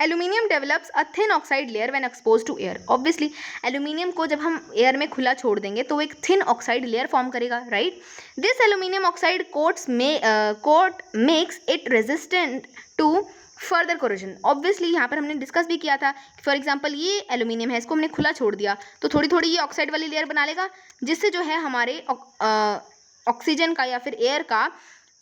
Aluminium develops a thin oxide layer when expose to air. Obviously aluminium को जब हम एयर में खुला छोड़ देंगे तो एक थिन ऑक्साइड लेयर फॉर्म करेगा, right. This aluminium oxide coat makes it resistant to further corrosion. Obviously यहाँ पर हमने डिस्कस भी किया था, फॉर एग्जांपल ये एल्यूमिनियम है, इसको हमने खुला छोड़ दिया तो थोड़ी थोड़ी ये ऑक्साइड वाली लेयर बना लेगा, जिससे जो है हमारे ऑक्सीजन का या फिर एयर का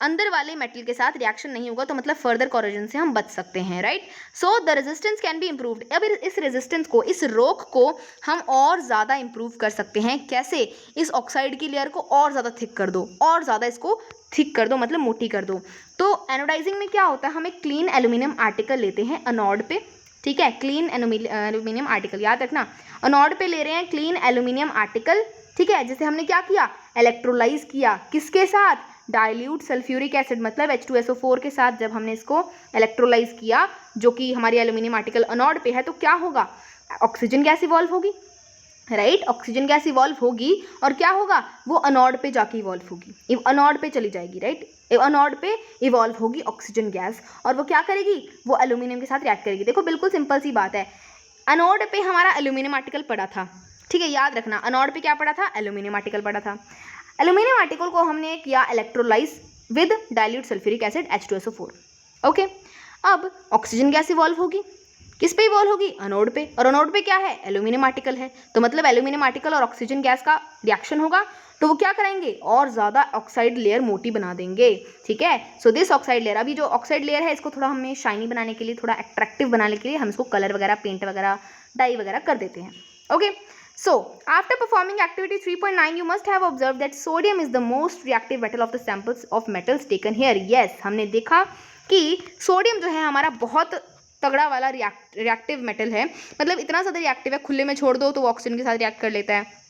अंदर वाले मेटल के साथ रिएक्शन नहीं होगा तो मतलब फर्दर कोरोजन से हम बच सकते हैं, right. So the resistance can be improved. अब इस रेजिस्टेंस को, इस रोक को हम और ज़्यादा इम्प्रूव कर सकते हैं। कैसे? इस ऑक्साइड की लेयर को और ज़्यादा थिक कर दो, और ज़्यादा इसको थिक कर दो, मतलब मोटी कर दो। तो एनोडाइजिंग में क्या होता है, हम एक क्लीन एल्यूमिनियम आर्टिकल लेते हैं एनोड पे, ठीक है, क्लीन एल्यूमिनियम आर्टिकल, याद रखना, एनोड पे ले रहे हैं क्लीन एल्यूमिनियम आर्टिकल, ठीक है, जिसे हमने क्या किया, इलेक्ट्रोलाइज किया, किसके साथ, डाइल्यूट सल्फ्यूरिक एसिड, मतलब H2SO4 के साथ जब हमने इसको इलेक्ट्रोलाइज किया, जो कि हमारी एल्यूमिनियम आर्टिकल एनोड पे है, तो क्या होगा, ऑक्सीजन गैस इवॉल्व होगी, राइट, ऑक्सीजन गैस इवॉल्व होगी, और क्या होगा, वो एनोड पे जाके इवॉल्व होगी, एनोड पे चली जाएगी, राइट, एनोड पे इवॉल्व होगी ऑक्सीजन गैस, और वो क्या करेगी, वो एल्यूमिनियम के साथ रिएक्ट करेगी। देखो बिल्कुल सिंपल सी बात है, एनोड पे हमारा एल्यूमिनियम आर्टिकल पड़ा था, ठीक है, याद रखना, एनोड पे क्या पड़ा था, एल्यूमिनियम आर्टिकल पड़ा था। एल्यूमिनियम आर्टिकल को हमने किया electrolysed with dilute sulphuric acid H2SO4, okay. अब ऑक्सीजन गैस इवॉल्व होगी, किस पे इवॉल्व होगी, एनोड पे, और एनोड पे क्या है, एल्यूमिनियम आर्टिकल है, तो मतलब एल्यूमिनियम आर्टिकल और ऑक्सीजन गैस का रिएक्शन होगा, तो वो क्या कराएंगे, और ज़्यादा ऑक्साइड लेयर मोटी बना देंगे, ठीक है। सो दिस ऑक्साइड लेयर, अभी जो ऑक्साइड लेयर है इसको थोड़ा हमें शाइनी बनाने के लिए, थोड़ा अट्रैक्टिव बनाने के लिए हम इसको कलर वगैरह, पेंट वगैरह, डाई वगैरह कर देते हैं, okay. So, after performing activity 3.9, you must have observed that sodium is the most reactive metal of the samples of metals taken here. Yes, हमने देखा कि सोडियम जो है हमारा बहुत तगड़ा वाला रिएक्टिव मेटल है, मतलब इतना ज़्यादा रिएक्टिव है, खुले में छोड़ दो तो वो ऑक्सीजन के साथ रिएक्ट कर लेता है,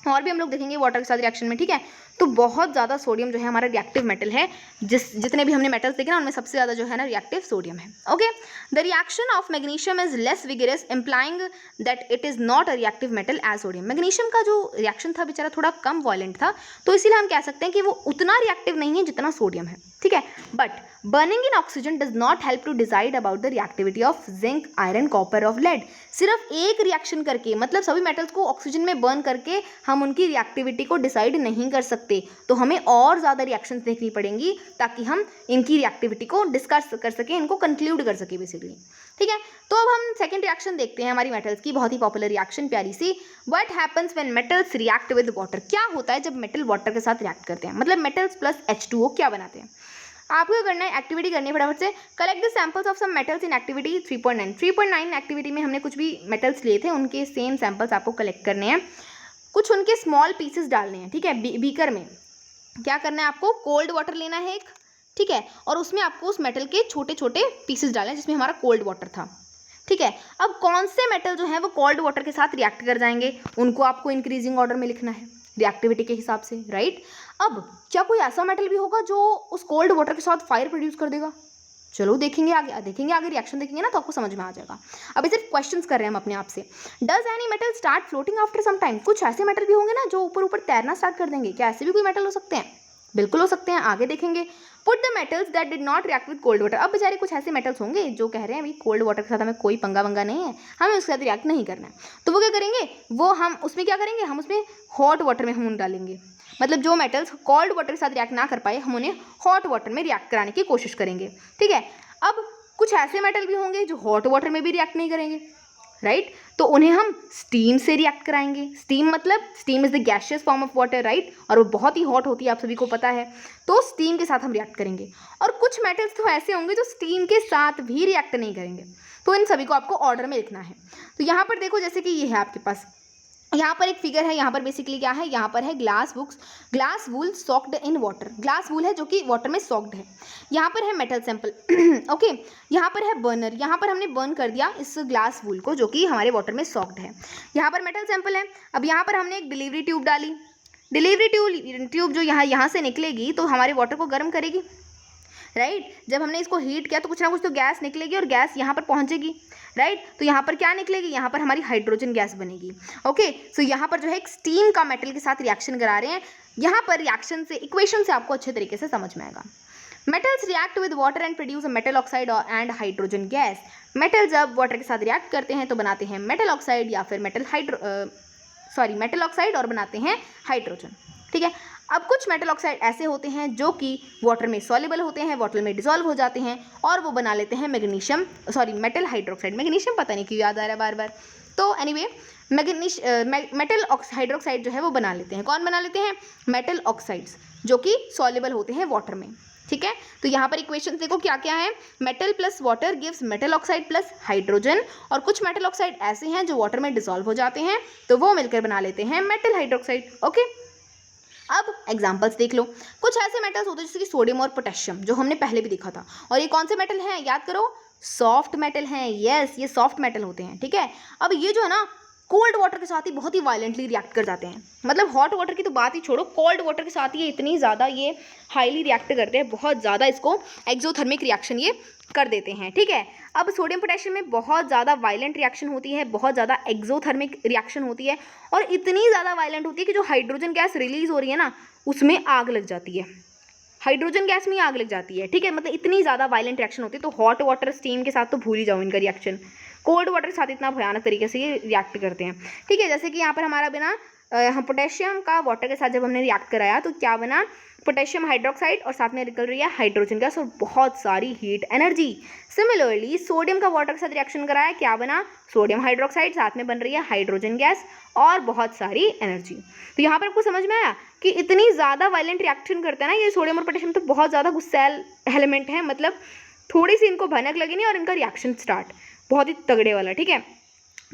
और भी हम लोग देखेंगे वाटर के साथ रिएक्शन में, ठीक है। तो बहुत ज़्यादा सोडियम जो है हमारा रिएक्टिव मेटल है, जितने भी हमने मेटल्स देखे ना उनमें सबसे ज़्यादा जो है ना रिएक्टिव सोडियम है, okay. The reaction of magnesium is less vigorous, implying that it is not a reactive metal as sodium. Magnesium का जो रिएक्शन था बेचारा थोड़ा कम वॉयलेंट था, तो इसीलिए हम कह सकते हैं कि वो उतना रिएक्टिव नहीं है जितना सोडियम है, ठीक है। But burning in oxygen does not help to decide about the reactivity of zinc, iron, copper, of lead. सिर्फ एक रिएक्शन करके, मतलब सभी मेटल्स को ऑक्सीजन में बर्न करके हम उनकी रिएक्टिविटी को डिसाइड नहीं कर सकते, तो हमें और ज़्यादा रिएक्शंस देखनी पड़ेंगी ताकि हम इनकी रिएक्टिविटी को डिस्कस कर सकें, इनको कंक्लूड कर सकें बेसिकली, ठीक है। तो अब हम सेकंड रिएक्शन देखते हैं हमारी मेटल्स की, बहुत ही पॉपुलर रिएक्शन, प्यारी सी। What happens when metals react with water. क्या होता है जब मेटल वाटर के साथ रिएक्ट करते हैं, मतलब मेटल्स प्लस H2O क्या बनाते हैं। आपको क्या करना है, एक्टिविटी करनी है फटाफट से। Collect the samples of some metals in activity 3.9। 3.9 activity में हमने कुछ भी मेटल्स लिए थे, उनके सेम सैंपल्स आपको कलेक्ट करने हैं, कुछ उनके स्मॉल पीसेस डालने हैं, ठीक है। बीकर में क्या करना है, आपको कोल्ड वाटर लेना है एक, ठीक है, और उसमें आपको उस मेटल के छोटे छोटे पीसेस डालने हैं जिसमें हमारा कोल्ड वाटर था, ठीक है। अब कौन से मेटल जो है वो कोल्ड वाटर के साथ रिएक्ट कर जाएंगे, उनको आपको इंक्रीजिंग ऑर्डर में लिखना है रिएक्टिविटी के हिसाब से, राइट। अब क्या कोई ऐसा मेटल भी होगा जो उस कोल्ड वाटर के साथ फायर प्रोड्यूस कर देगा, चलो देखेंगे आगे रिएक्शन देखेंगे ना तो आपको समझ में आ जाएगा। अभी सिर्फ क्वेश्चंस कर रहे हैं हम अपने आप से। Does any metal start floating after some time. कुछ ऐसे मेटल भी होंगे ना जो ऊपर ऊपर तैरना स्टार्ट कर देंगे, क्या ऐसे भी कोई मेटल हो सकते हैं, बिल्कुल हो सकते हैं, आगे देखेंगे। Put the metals that did not react with cold water. अब बेचारे कुछ ऐसे मेटल्स होंगे जो कह रहे हैं अभी कोल्ड वाटर के साथ हमें कोई पंगा वंगा नहीं है, हमें उसके साथ रिएक्ट नहीं करना है, तो वो क्या करेंगे, वो हम उसमें क्या करेंगे, हम उसमें हॉट वाटर में हम डालेंगे, मतलब जो मेटल्स कोल्ड वाटर के साथ रिएक्ट ना कर पाए हम उन्हें हॉट वाटर में रिएक्ट कराने की कोशिश करेंगे, ठीक है। अब कुछ ऐसे मेटल भी होंगे जो हॉट वाटर में भी रिएक्ट नहीं करेंगे, राइट, तो उन्हें हम स्टीम से रिएक्ट कराएंगे। स्टीम मतलब steam is the gaseous form of water, right, और वो बहुत ही हॉट होती है, आप सभी को पता है, तो स्टीम के साथ हम रिएक्ट करेंगे। और कुछ मेटल्स तो ऐसे होंगे जो स्टीम के साथ भी रिएक्ट नहीं करेंगे, तो इन सभी को आपको ऑर्डर में लिखना है। तो यहाँ पर देखो, जैसे कि ये है आपके पास, यहाँ पर एक फिगर है, यहाँ पर बेसिकली क्या है, यहाँ पर है glass wool socked in water. Glass wool है जो कि वाटर में सॉक्ड है। यहाँ पर है मेटल सैंपल, ओके। यहाँ पर है बर्नर, यहाँ पर हमने बर्न कर दिया इस ग्लास वूल को जो कि हमारे वाटर में सॉक्ड है। यहाँ पर मेटल सैंपल है। अब यहाँ पर हमने एक डिलीवरी ट्यूब डाली। डिलीवरी ट्यूब जो यहाँ से निकलेगी तो हमारे वाटर को गर्म करेगी, राइट। जब हमने इसको हीट किया तो कुछ ना कुछ तो गैस निकलेगी और गैस यहाँ पर पहुँचेगी, राइट। तो यहाँ पर क्या निकलेगी, यहाँ पर हमारी हाइड्रोजन गैस बनेगी, ओके। सो यहाँ पर जो है एक स्टीम का मेटल के साथ रिएक्शन करा रहे हैं। यहाँ पर रिएक्शन से, इक्वेशन से आपको अच्छे तरीके से समझ में आएगा। Metals react with water and produce a metal oxide and hydrogen gas. Metal जब वाटर के साथ रिएक्ट करते हैं तो बनाते हैं मेटल ऑक्साइड या फिर मेटल ऑक्साइड और बनाते हैं हाइड्रोजन, ठीक है। अब कुछ मेटल ऑक्साइड ऐसे होते हैं जो कि वाटर में सॉल्युबल होते हैं, वाटर में डिसॉल्व हो जाते हैं और वो बना लेते हैं मेटल हाइड्रोक्साइड। मैग्नीशियम पता नहीं क्यों याद आ रहा है बार बार। तो एनीवे मेटल हाइड्रोक्साइड जो है वो बना लेते हैं। कौन बना लेते हैं, मेटल ऑक्साइड्स जो कि सॉल्युबल होते हैं वाटर में, ठीक है, तो यहाँ पर इक्वेशन देखो क्या क्या है, metal plus water gives metal oxide plus hydrogen, और कुछ मेटल ऑक्साइड ऐसे हैं जो वाटर में डिसॉल्व हो जाते हैं तो वो मिलकर बना लेते हैं मेटल हाइड्रोक्साइड। ओके, अब एग्जांपल्स देख लो। कुछ ऐसे मेटल्स होते हैं जैसे कि सोडियम और पोटेशियम, जो हमने पहले भी देखा था, और ये कौन से मेटल हैं याद करो, सॉफ्ट मेटल हैं। यस, ये सॉफ्ट मेटल होते हैं। ठीक है, अब ये जो है ना कोल्ड वाटर के साथ ही बहुत ही वायलेंटली रिएक्ट कर जाते हैं, मतलब हॉट वाटर की तो बात ही छोड़ो, कोल्ड वाटर के साथ ही इतनी ज़्यादा ये हाईली रिएक्ट करते हैं, बहुत ज़्यादा इसको एक्सोथर्मिक रिएक्शन ये कर देते हैं। ठीक है, अब सोडियम पोटेशियम में बहुत ज़्यादा वायलेंट रिएक्शन होती है, बहुत ज़्यादा एक्सोथर्मिक रिएक्शन होती है, और इतनी ज़्यादा वायलेंट होती है कि जो हाइड्रोजन गैस रिलीज हो रही है ना उसमें आग लग जाती है, हाइड्रोजन गैस में आग लग जाती है। ठीक है, मतलब इतनी ज़्यादा वायलेंट रिएक्शन होती है। तो हॉट वाटर स्टीम के साथ तो भूल ही जाओ इनका रिएक्शन, कोल्ड वाटर के साथ इतना भयानक तरीके से ये रिएक्ट करते हैं। ठीक है, जैसे कि यहाँ पर हमारा बिना पोटेशियम का वाटर के साथ जब हमने रिएक्ट कराया तो क्या बना, पोटेशियम हाइड्रोक्साइड और साथ में निकल रही है हाइड्रोजन गैस और बहुत सारी हीट एनर्जी। सिमिलरली सोडियम का वाटर के साथ रिएक्शन कराया, क्या बना, सोडियम हाइड्रोक्साइड, साथ में बन रही है हाइड्रोजन गैस और बहुत सारी एनर्जी। तो यहाँ पर आपको समझ में आया कि इतनी ज़्यादा वायलेंट रिएक्शन करते हैं ना ये सोडियम और पोटेशियम, तो बहुत ज़्यादा गुस्सैल एलिमेंट है, मतलब थोड़ी सी इनको भनक लगी नहीं और इनका रिएक्शन स्टार्ट बहुत ही तगड़े वाला। ठीक है,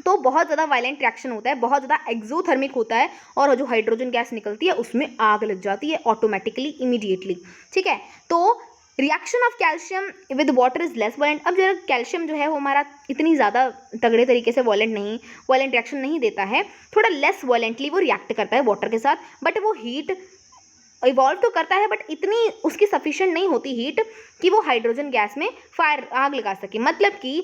तो बहुत ज़्यादा वायलेंट रिएक्शन होता है, बहुत ज़्यादा एक्सोथर्मिक होता है, और जो हाइड्रोजन गैस निकलती है उसमें आग लग जाती है ऑटोमेटिकली, इमीडिएटली। ठीक है, तो reaction of calcium with water is less violent. अब जरा कैल्शियम जो है वो हमारा इतनी ज़्यादा तगड़े तरीके से वायलेंट रिएक्शन नहीं देता है, थोड़ा लेस वायलेंटली वो रिएक्ट करता है वाटर के साथ, बट वो हीट इवॉल्व तो करता है, बट इतनी उसकी सफिशिएंट नहीं होती हीट कि वो हाइड्रोजन गैस में आग लगा सके। मतलब कि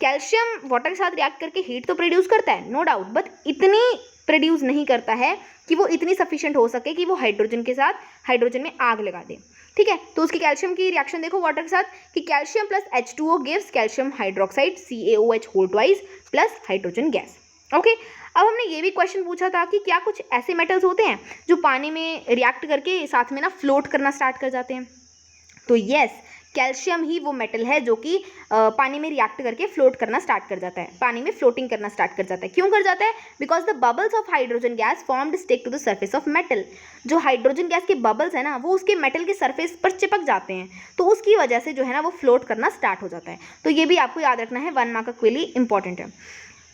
कैल्शियम वाटर के साथ रिएक्ट करके हीट तो प्रोड्यूस करता है नो डाउट, बट इतनी प्रोड्यूस नहीं करता है कि वो इतनी सफिशिएंट हो सके कि वो हाइड्रोजन के साथ हाइड्रोजन में आग लगा दे। ठीक है, तो उसकी कैल्शियम की रिएक्शन देखो वाटर के साथ कि calcium plus H2O gives calcium hydroxide CaOH whole twice plus hydrogen gas. Okay, अब हमने ये भी क्वेश्चन पूछा था कि क्या कुछ ऐसे मेटल्स होते हैं जो पानी में रिएक्ट करके साथ में ना फ्लोट करना स्टार्ट कर जाते हैं। तो यस, कैल्शियम ही वो मेटल है जो कि पानी में रिएक्ट करके फ्लोट करना स्टार्ट कर जाता है, पानी में फ्लोटिंग करना स्टार्ट कर जाता है। क्यों कर जाता है, because the bubbles of hydrogen gas formed stick to the surface of metal. जो हाइड्रोजन गैस के बबल्स है ना वो उसके मेटल के सरफेस पर चिपक जाते हैं, तो उसकी वजह से जो है ना वो फ्लोट करना स्टार्ट हो जाता है। तो ये भी आपको याद रखना है, 1 मार्क का क्वेरी इंपॉर्टेंट है।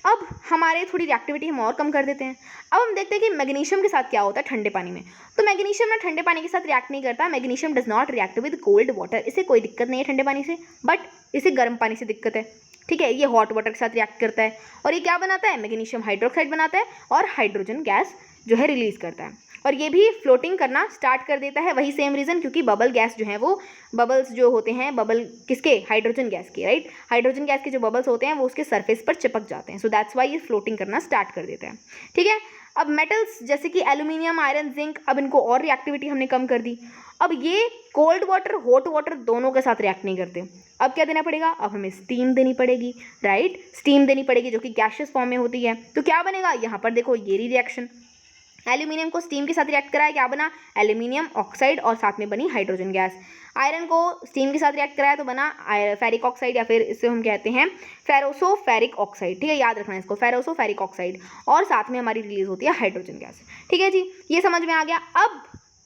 अब हमारे थोड़ी रिएक्टिविटी हम और कम कर देते हैं। अब हम देखते हैं कि मैग्नीशियम के साथ क्या होता है ठंडे पानी में। तो मैग्नीशियम ना ठंडे पानी के साथ रिएक्ट नहीं करता, magnesium does not react with cold water, इसे कोई दिक्कत नहीं है ठंडे पानी से, बट इसे गर्म पानी से दिक्कत है। ठीक है, ये हॉट वाटर के साथ रिएक्ट करता है और ये क्या बनाता है, मैग्नीशियम हाइड्रोक्साइड बनाता है और हाइड्रोजन गैस जो है रिलीज करता है, और ये भी फ्लोटिंग करना स्टार्ट कर देता है। वही सेम रीज़न, क्योंकि बबल गैस जो है वो बबल्स जो होते हैं, बबल किसके, हाइड्रोजन गैस के, राइट, हाइड्रोजन गैस के जो बबल्स होते हैं वो उसके सरफेस पर चिपक जाते हैं, सो दैट्स वाई ये फ्लोटिंग करना स्टार्ट कर देता है। ठीक है, अब मेटल्स जैसे कि एल्यूमिनियम, आयरन, जिंक, अब इनको और रिएक्टिविटी हमने कम कर दी। अब ये कोल्ड वाटर हॉट वाटर दोनों के साथ रिएक्ट नहीं करते। अब क्या देना पड़ेगा, अब हमें स्टीम देनी पड़ेगी, राइट, स्टीम देनी पड़ेगी जो कि गैसियस फॉर्म में होती है। तो क्या बनेगा, यहाँ पर देखो ये रिएक्शन, एल्यूमिनियम को स्टीम के साथ रिएक्ट कराया, क्या बना, एल्यूमिनियम ऑक्साइड और साथ में बनी हाइड्रोजन गैस। आयरन को स्टीम के साथ रिएक्ट कराया तो बना फेरिक ऑक्साइड, या फिर इसे हम कहते हैं फेरोसोफेरिक ऑक्साइड। ठीक है, याद रखना है इसको, फेरोसोफेरिक ऑक्साइड, और साथ में हमारी रिलीज होती है हाइड्रोजन गैस। ठीक है जी, ये समझ में आ गया। अब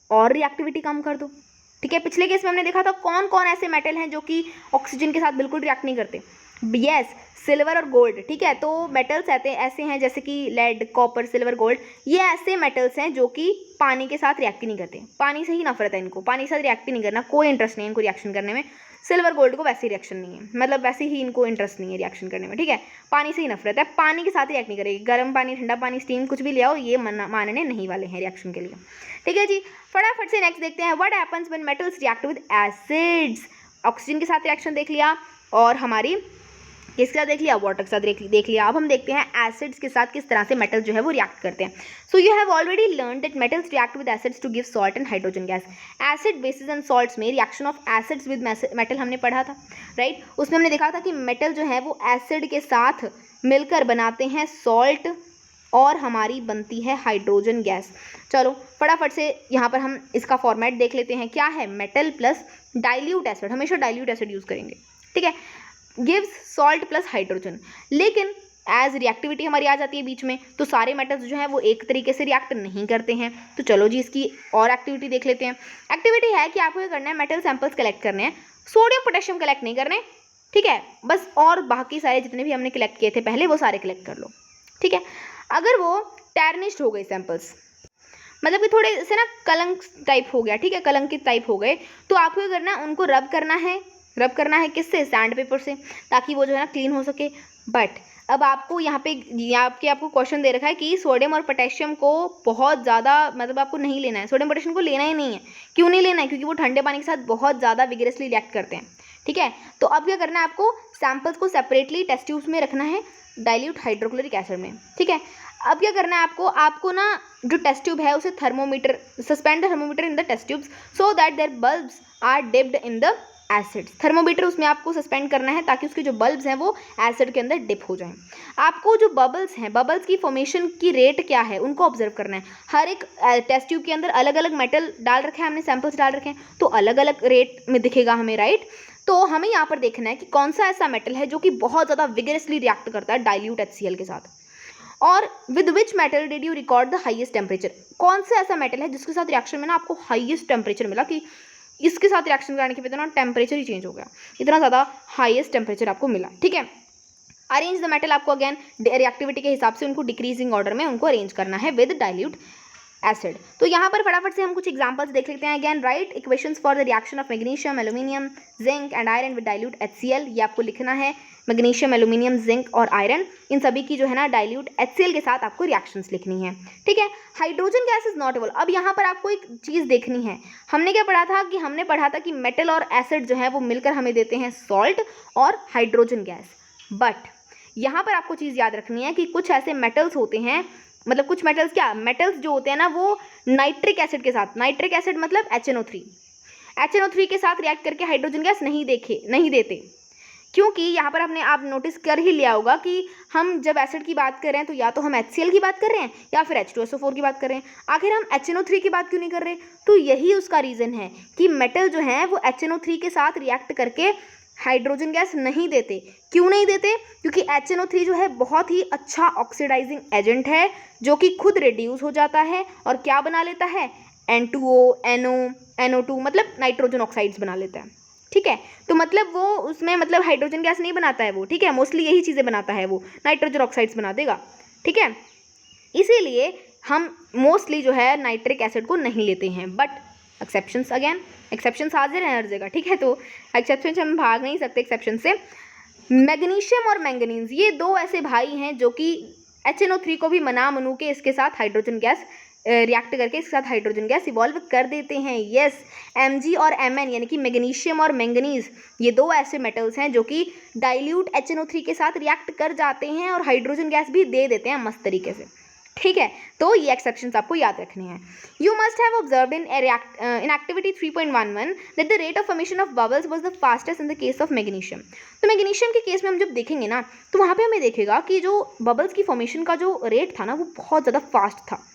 और रिएक्टिविटी कम कर दो। ठीक है, पिछले केस में हमने देखा था कौन कौन ऐसे मेटल हैं जो कि ऑक्सीजन के साथ बिल्कुल रिएक्ट नहीं करते। यस, सिल्वर और गोल्ड। ठीक है, तो मेटल्स ऐसे हैं जैसे कि लेड, कॉपर, सिल्वर, गोल्ड, ये ऐसे मेटल्स हैं जो कि पानी के साथ रिएक्ट ही नहीं करते। पानी से ही नफरत है इनको, पानी के साथ रिएक्ट ही नहीं करना, कोई इंटरेस्ट नहीं है इनको रिएक्शन करने में। सिल्वर गोल्ड को वैसे ही रिएक्शन नहीं है, मतलब वैसे ही इनको इंटरेस्ट नहीं है रिएक्शन करने में। ठीक है, पानी से ही नफरत है, पानी के साथ रिएक्ट नहीं करेगी। गर्म पानी, ठंडा पानी, स्टीम कुछ भी ले आओ, ये मानने नहीं वाले हैं रिएक्शन के लिए। ठीक है जी, फटाफट से नेक्स्ट देखते हैं, what happens when metals react with acids. Oxygen के साथ रिएक्शन देख लिया, और हमारी किसके साथ देख लिया, वाटर के साथ देख लिया। अब हम देखते हैं एसिड्स के साथ किस तरह से मेटल जो है वो रिएक्ट करते हैं। So you have already learn that metals react with acids to give salt and hydrogen gas. Acid, bases and salts में reaction of acids with metal हमने पढ़ा था, राइट। उसमें हमने देखा था कि मेटल जो है वो एसिड के साथ मिलकर बनाते हैं सॉल्ट, और हमारी बनती है हाइड्रोजन गैस। चलो फटाफट से यहाँ पर हम इसका फॉर्मेट देख लेते हैं, क्या है, मेटल प्लस डाइल्यूट एसिड, हमेशा डाइल्यूट एसिड यूज़ करेंगे। ठीक है, गिव्स सॉल्ट प्लस हाइड्रोजन। लेकिन एज रिएक्टिविटी हमारी आ जाती है बीच में, तो सारे मेटल्स जो हैं वो एक तरीके से रिएक्ट नहीं करते हैं। तो चलो जी इसकी और एक्टिविटी देख लेते हैं। एक्टिविटी है कि आपको ये करना है, मेटल सैंपल्स कलेक्ट करने हैं, सोडियम पोटेशियम कलेक्ट नहीं करने, ठीक है, बस और बाकी सारे जितने भी हमने कलेक्ट किए थे पहले वो सारे कलेक्ट कर लो, ठीक है। अगर वो टैर्निश्ड हो गए सैंपल्स, मतलब कि थोड़े से ना कलंक टाइप हो गया, ठीक है, कलंकित टाइप हो गए, तो आपको ये करना है, उनको रब करना है। रब करना है किससे? सैंड पेपर से, ताकि वो जो है ना क्लीन हो सके। बट अब आपको यहाँ पे आपको क्वेश्चन दे रखा है कि सोडियम और पोटेशियम को बहुत ज़्यादा, मतलब आपको नहीं लेना है, सोडियम पोटेशियम को लेना ही नहीं है। क्यों नहीं लेना है? क्योंकि वो ठंडे पानी के साथ बहुत ज़्यादा विगरसली रिएक्ट करते हैं, ठीक है। तो अब क्या करना है, आपको सैंपल्स को सेपरेटली टेस्ट ट्यूब्स में रखना है डाइल्यूट हाइड्रोक्लोरिक एसिड में, ठीक है। अब क्या करना है आपको ना जो टेस्ट ट्यूब है उसे thermometer, suspend thermometer in the test tubes so that their bulbs are dipped in the acid. Thermometer उसमें आपको सस्पेंड करना है ताकि उसके जो बल्ब्स हैं वो एसिड के अंदर डिप हो जाएं। आपको जो बबल्स हैं, बबल्स की फॉर्मेशन की रेट क्या है उनको ऑब्जर्व करना है। हर एक टेस्ट ट्यूब के अंदर अलग अलग मेटल डाल रखे हैं हमने, सैंपल्स डाल रखे हैं, तो अलग अलग रेट में दिखेगा हमें, राइट। तो हमें यहाँ पर देखना है कि कौन सा ऐसा मेटल है जो कि बहुत ज़्यादा विगरसली रिएक्ट करता है डाइल्यूट HCl के साथ, और with which metal did you record the highest temperature. कौन सा ऐसा मेटल है जिसके साथ रिएक्शन में ना आपको हाईएस्ट टेम्परेचर मिला, कि इसके साथ रिएक्शन कराने के बाद ना टेम्परेचर ही चेंज हो गया, इतना ज़्यादा हाईएस्ट टेम्परेचर आपको मिला, ठीक है। अरेंज द मेटल, आपको अगेन रिएक्टिविटी के हिसाब से उनको डिक्रीजिंग ऑर्डर में उनको अरेंज करना है विद डाइल्यूट एसिड। तो यहाँ पर फटाफट से हम कुछ एग्जांपल्स देख लेते हैं। Again right equations for the reaction of magnesium, aluminium, zinc and iron with dilute HCl। ये आपको लिखना है, मैग्नीशियम, एल्यूमिनियम, जिंक और आयरन, इन सभी की जो है ना डाइल्यूट HCl के साथ आपको रिएक्शंस लिखनी है, ठीक है। Hydrogen gas is not able. अब यहाँ पर आपको एक चीज़ देखनी है, हमने क्या पढ़ा था कि हमने पढ़ा था कि मेटल और एसिड जो है वो मिलकर हमें देते हैं सॉल्ट और हाइड्रोजन गैस। बट यहाँ पर आपको चीज़ याद रखनी है कि कुछ ऐसे मेटल्स होते हैं, मतलब कुछ मेटल्स क्या, मेटल्स जो होते हैं ना वो नाइट्रिक एसिड के साथ, नाइट्रिक एसिड मतलब HNO3 के साथ रिएक्ट करके हाइड्रोजन गैस नहीं देते। क्योंकि यहाँ पर आप नोटिस कर ही लिया होगा कि हम जब एसिड की बात कर रहे हैं तो या तो हम HCl की बात कर रहे हैं या फिर H2SO4 की बात कर रहे हैं, आखिर हम HNO3 की बात क्यों नहीं कर रहे? तो यही उसका रीज़न है कि मेटल जो है वो HNO3 के साथ रिएक्ट करके हाइड्रोजन गैस नहीं देते। क्यों नहीं देते? क्योंकि HNO3 जो है बहुत ही अच्छा ऑक्सीडाइजिंग एजेंट है जो कि खुद रिड्यूस हो जाता है और क्या बना लेता है, N2O, NO, NO2 मतलब नाइट्रोजन ऑक्साइड्स बना लेता है, ठीक है। तो मतलब वो उसमें मतलब हाइड्रोजन गैस नहीं बनाता है वो, ठीक है, मोस्टली यही चीज़ें बनाता है वो, नाइट्रोजन ऑक्साइड्स बना देगा, ठीक है। इसीलिए हम मोस्टली जो है नाइट्रिक एसिड को नहीं लेते हैं। बट एक्सेप्शंस, अगेन एक्सेप्शंस हाजिर हैं हर जगह, ठीक है, तो एक्सेप्शन से हम भाग नहीं सकते एक्सेप्शन से। मैग्नीशियम और मैंगनीज, ये दो ऐसे भाई हैं जो कि HNO3 को भी मना के इसके साथ हाइड्रोजन गैस रिएक्ट करके इसके साथ हाइड्रोजन गैस इवॉल्व कर देते हैं। यस, Mg और Mn यानी कि मैग्नीशियम और मैंगनीज, ये दो ऐसे मेटल्स हैं जो कि डाइल्यूट HNO3 के साथ रिएक्ट कर जाते हैं और हाइड्रोजन गैस भी दे देते हैं मस्त तरीके से, ठीक है। तो ये एक्सेप्शंस आपको याद रखने हैं। You must have observed in activity 3.11 that the rate of formation of bubbles was the fastest in the case of magnesium. तो मैग्नीशियम के केस में हम जब देखेंगे ना तो वहाँ पे हमें देखेगा कि जो बबल्स की फॉर्मेशन का जो रेट था ना वो बहुत ज़्यादा फास्ट था।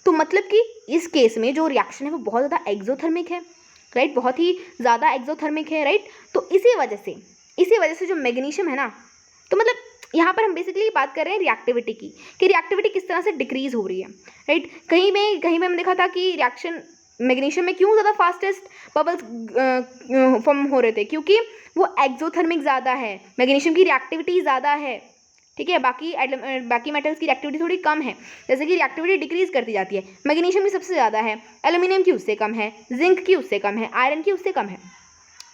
तो मतलब कि इस केस में जो रिएक्शन है वो बहुत ज़्यादा एक्सोथर्मिक है, राइट, बहुत ही ज़्यादा एक्सोथर्मिक है, राइट। तो इसी वजह से जो मैग्नीशियम है ना, तो मतलब यहाँ पर हम बेसिकली बात कर रहे हैं रिएक्टिविटी की, कि रिएक्टिविटी किस तरह से डिक्रीज हो रही है, राइट। कहीं में हमने देखा था कि रिएक्शन मैग्नीशियम में क्यों ज़्यादा फास्टेस्ट बबल्स फॉर्म हो रहे थे, क्योंकि वो एक्सोथर्मिक ज़्यादा है, मैग्नीशियम की रिएक्टिविटी ज़्यादा है, ठीक है। बाकी मेटल्स की रिएक्टिविटी थोड़ी कम है, जैसे कि रिएक्टिविटी डिक्रीज करती जाती है, मैग्नीशियम की सबसे ज़्यादा है, एल्यूमिनियम की उससे कम है, जिंक की उससे कम है, आयरन की उससे कम है,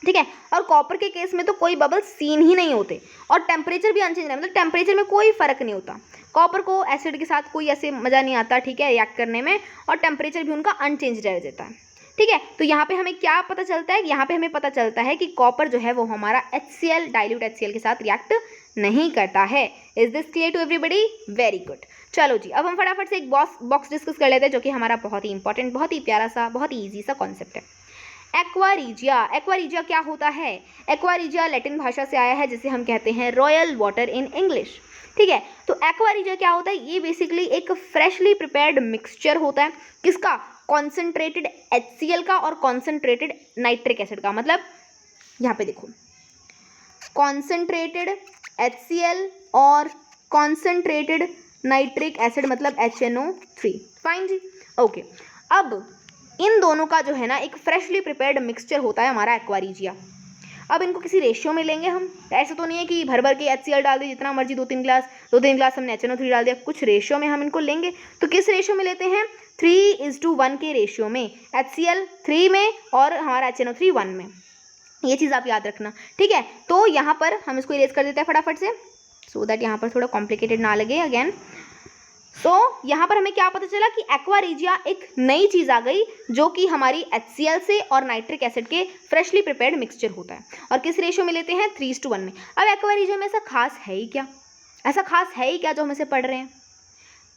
ठीक है। और कॉपर के केस में तो कोई बबल्स सीन ही नहीं होते और टेम्परेचर भी अनचेंज है, मतलब टेम्परेचर में कोई फर्क नहीं होता। कॉपर को एसिड के साथ कोई ऐसे मज़ा नहीं आता, ठीक है, रिएक्ट करने में, और टेम्परेचर भी उनका अनचेंज रह जाता है, ठीक है। तो यहाँ पे हमें क्या पता चलता है, यहाँ पे हमें पता चलता है कि कॉपर जो है वो हमारा HCl, डाइल्यूट HCl के साथ रिएक्ट नहीं करता है। Is this clear to everybody? Very good. चलो जी, अब हम फटाफट से एक बॉक्स डिस्कस कर लेते हैं जो कि हमारा बहुत ही इंपॉर्टेंट, बहुत ही प्यारा सा, बहुत ही ईजी सा कॉन्सेप्ट है। एक्वा क्या होता है? एक्वा लैटिन भाषा से आया है जिसे हम कहते हैं रॉयल वाटर इन इंग्लिश, ठीक है। तो एक्वा क्या होता है? ये बेसिकली एक फ्रेशली प्रिपेयर्ड मिक्सचर होता है, किसका? कॉन्सेंट्रेटेड HCl का और कॉन्सेंट्रेटेड नाइट्रिक एसिड का। मतलब यहाँ पे देखो, कॉन्सेंट्रेटेड HCl और कॉन्सेंट्रेटेड नाइट्रिक एसिड मतलब HNO3। फाइन जी, ओके। अब इन दोनों का जो है ना एक फ्रेशली प्रिपेयर्ड मिक्सचर होता है हमारा एक्वारीजिया। अब इनको किसी रेशियो में लेंगे हम, ऐसा तो नहीं है कि भर भर के HCl डाल दिए जितना मर्जी, 2-3 ग्लास हमने HNO3 डाल दिया, कुछ रेशियो में हम इनको लेंगे। तो किस रेशियो में लेते हैं? 3:1 के रेशियो में, HCl 3 में और हमारा HNO3 1 में। ये चीज़ आप याद रखना, ठीक है। तो यहाँ पर हम इसको इरेज कर देते हैं फटाफट से, सो दैट यहाँ पर थोड़ा कॉम्प्लिकेटेड ना लगे अगेन। सो यहाँ पर हमें क्या पता चला कि एक्वारीजिया एक नई चीज़ आ गई जो कि हमारी HCl से और नाइट्रिक एसिड के फ्रेशली प्रिपेयर्ड मिक्सचर होता है, और किस रेशियो में लेते हैं? 3:1 में। अब एक्वारीजिया में ऐसा खास है ही क्या? ऐसा खास है ही क्या जो हम इसे पढ़ रहे हैं?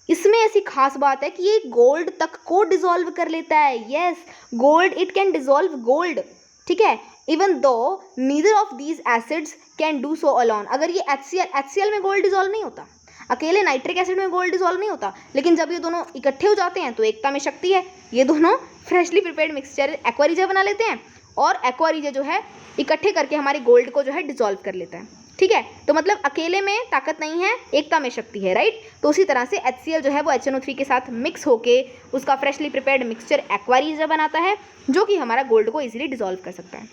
इसमें ऐसी खास बात है कि ये गोल्ड तक को डिजोल्व कर लेता है। Yes, gold, it can dissolve gold, ठीक है, even though neither of these acids can do so alone. अगर ये HCl में गोल्ड डिजोल्व नहीं होता, अकेले नाइट्रिक एसिड में गोल्ड डिजोल्व नहीं होता, लेकिन जब ये दोनों इकट्ठे हो जाते हैं तो एकता में शक्ति है, ये दोनों फ्रेशली प्रिपेयर्ड मिक्सचर एक्वारीजिया बना लेते हैं, और एक्वारीजिया जो है इकट्ठे करके हमारे गोल्ड को जो है डिजोल्व कर लेता है, ठीक है। तो मतलब अकेले में ताकत नहीं है, एकता में शक्ति है, राइट। तो उसी तरह से HCl जो है वो HNO3 के साथ मिक्स होके उसका फ्रेशली प्रिपेयर्ड मिक्सचर एक्वारीजिया बनाता है, जो कि हमारा गोल्ड को इजीली डिजोल्व कर सकता है,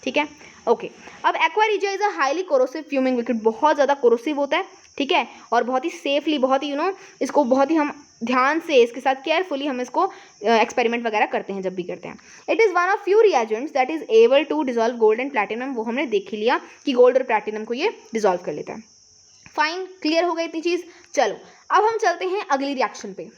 ठीक है, ओके। अब aqua regia is a highly corrosive fuming liquid, बहुत ज़्यादा कोरोसिव होता है, ठीक है, और बहुत ही सेफली, बहुत ही इसको बहुत ही हम ध्यान से इसके साथ केयरफुली हम इसको एक्सपेरिमेंट वगैरह करते हैं जब भी करते हैं। It is one of few reagents that is able to dissolve gold and platinum, वो हमने देख ही लिया कि गोल्ड और प्लैटिनम को ये डिजोल्व कर लेता है। फाइन, क्लियर हो गई इतनी चीज़। चलो अब हम चलते हैं अगली रिएक्शन पे।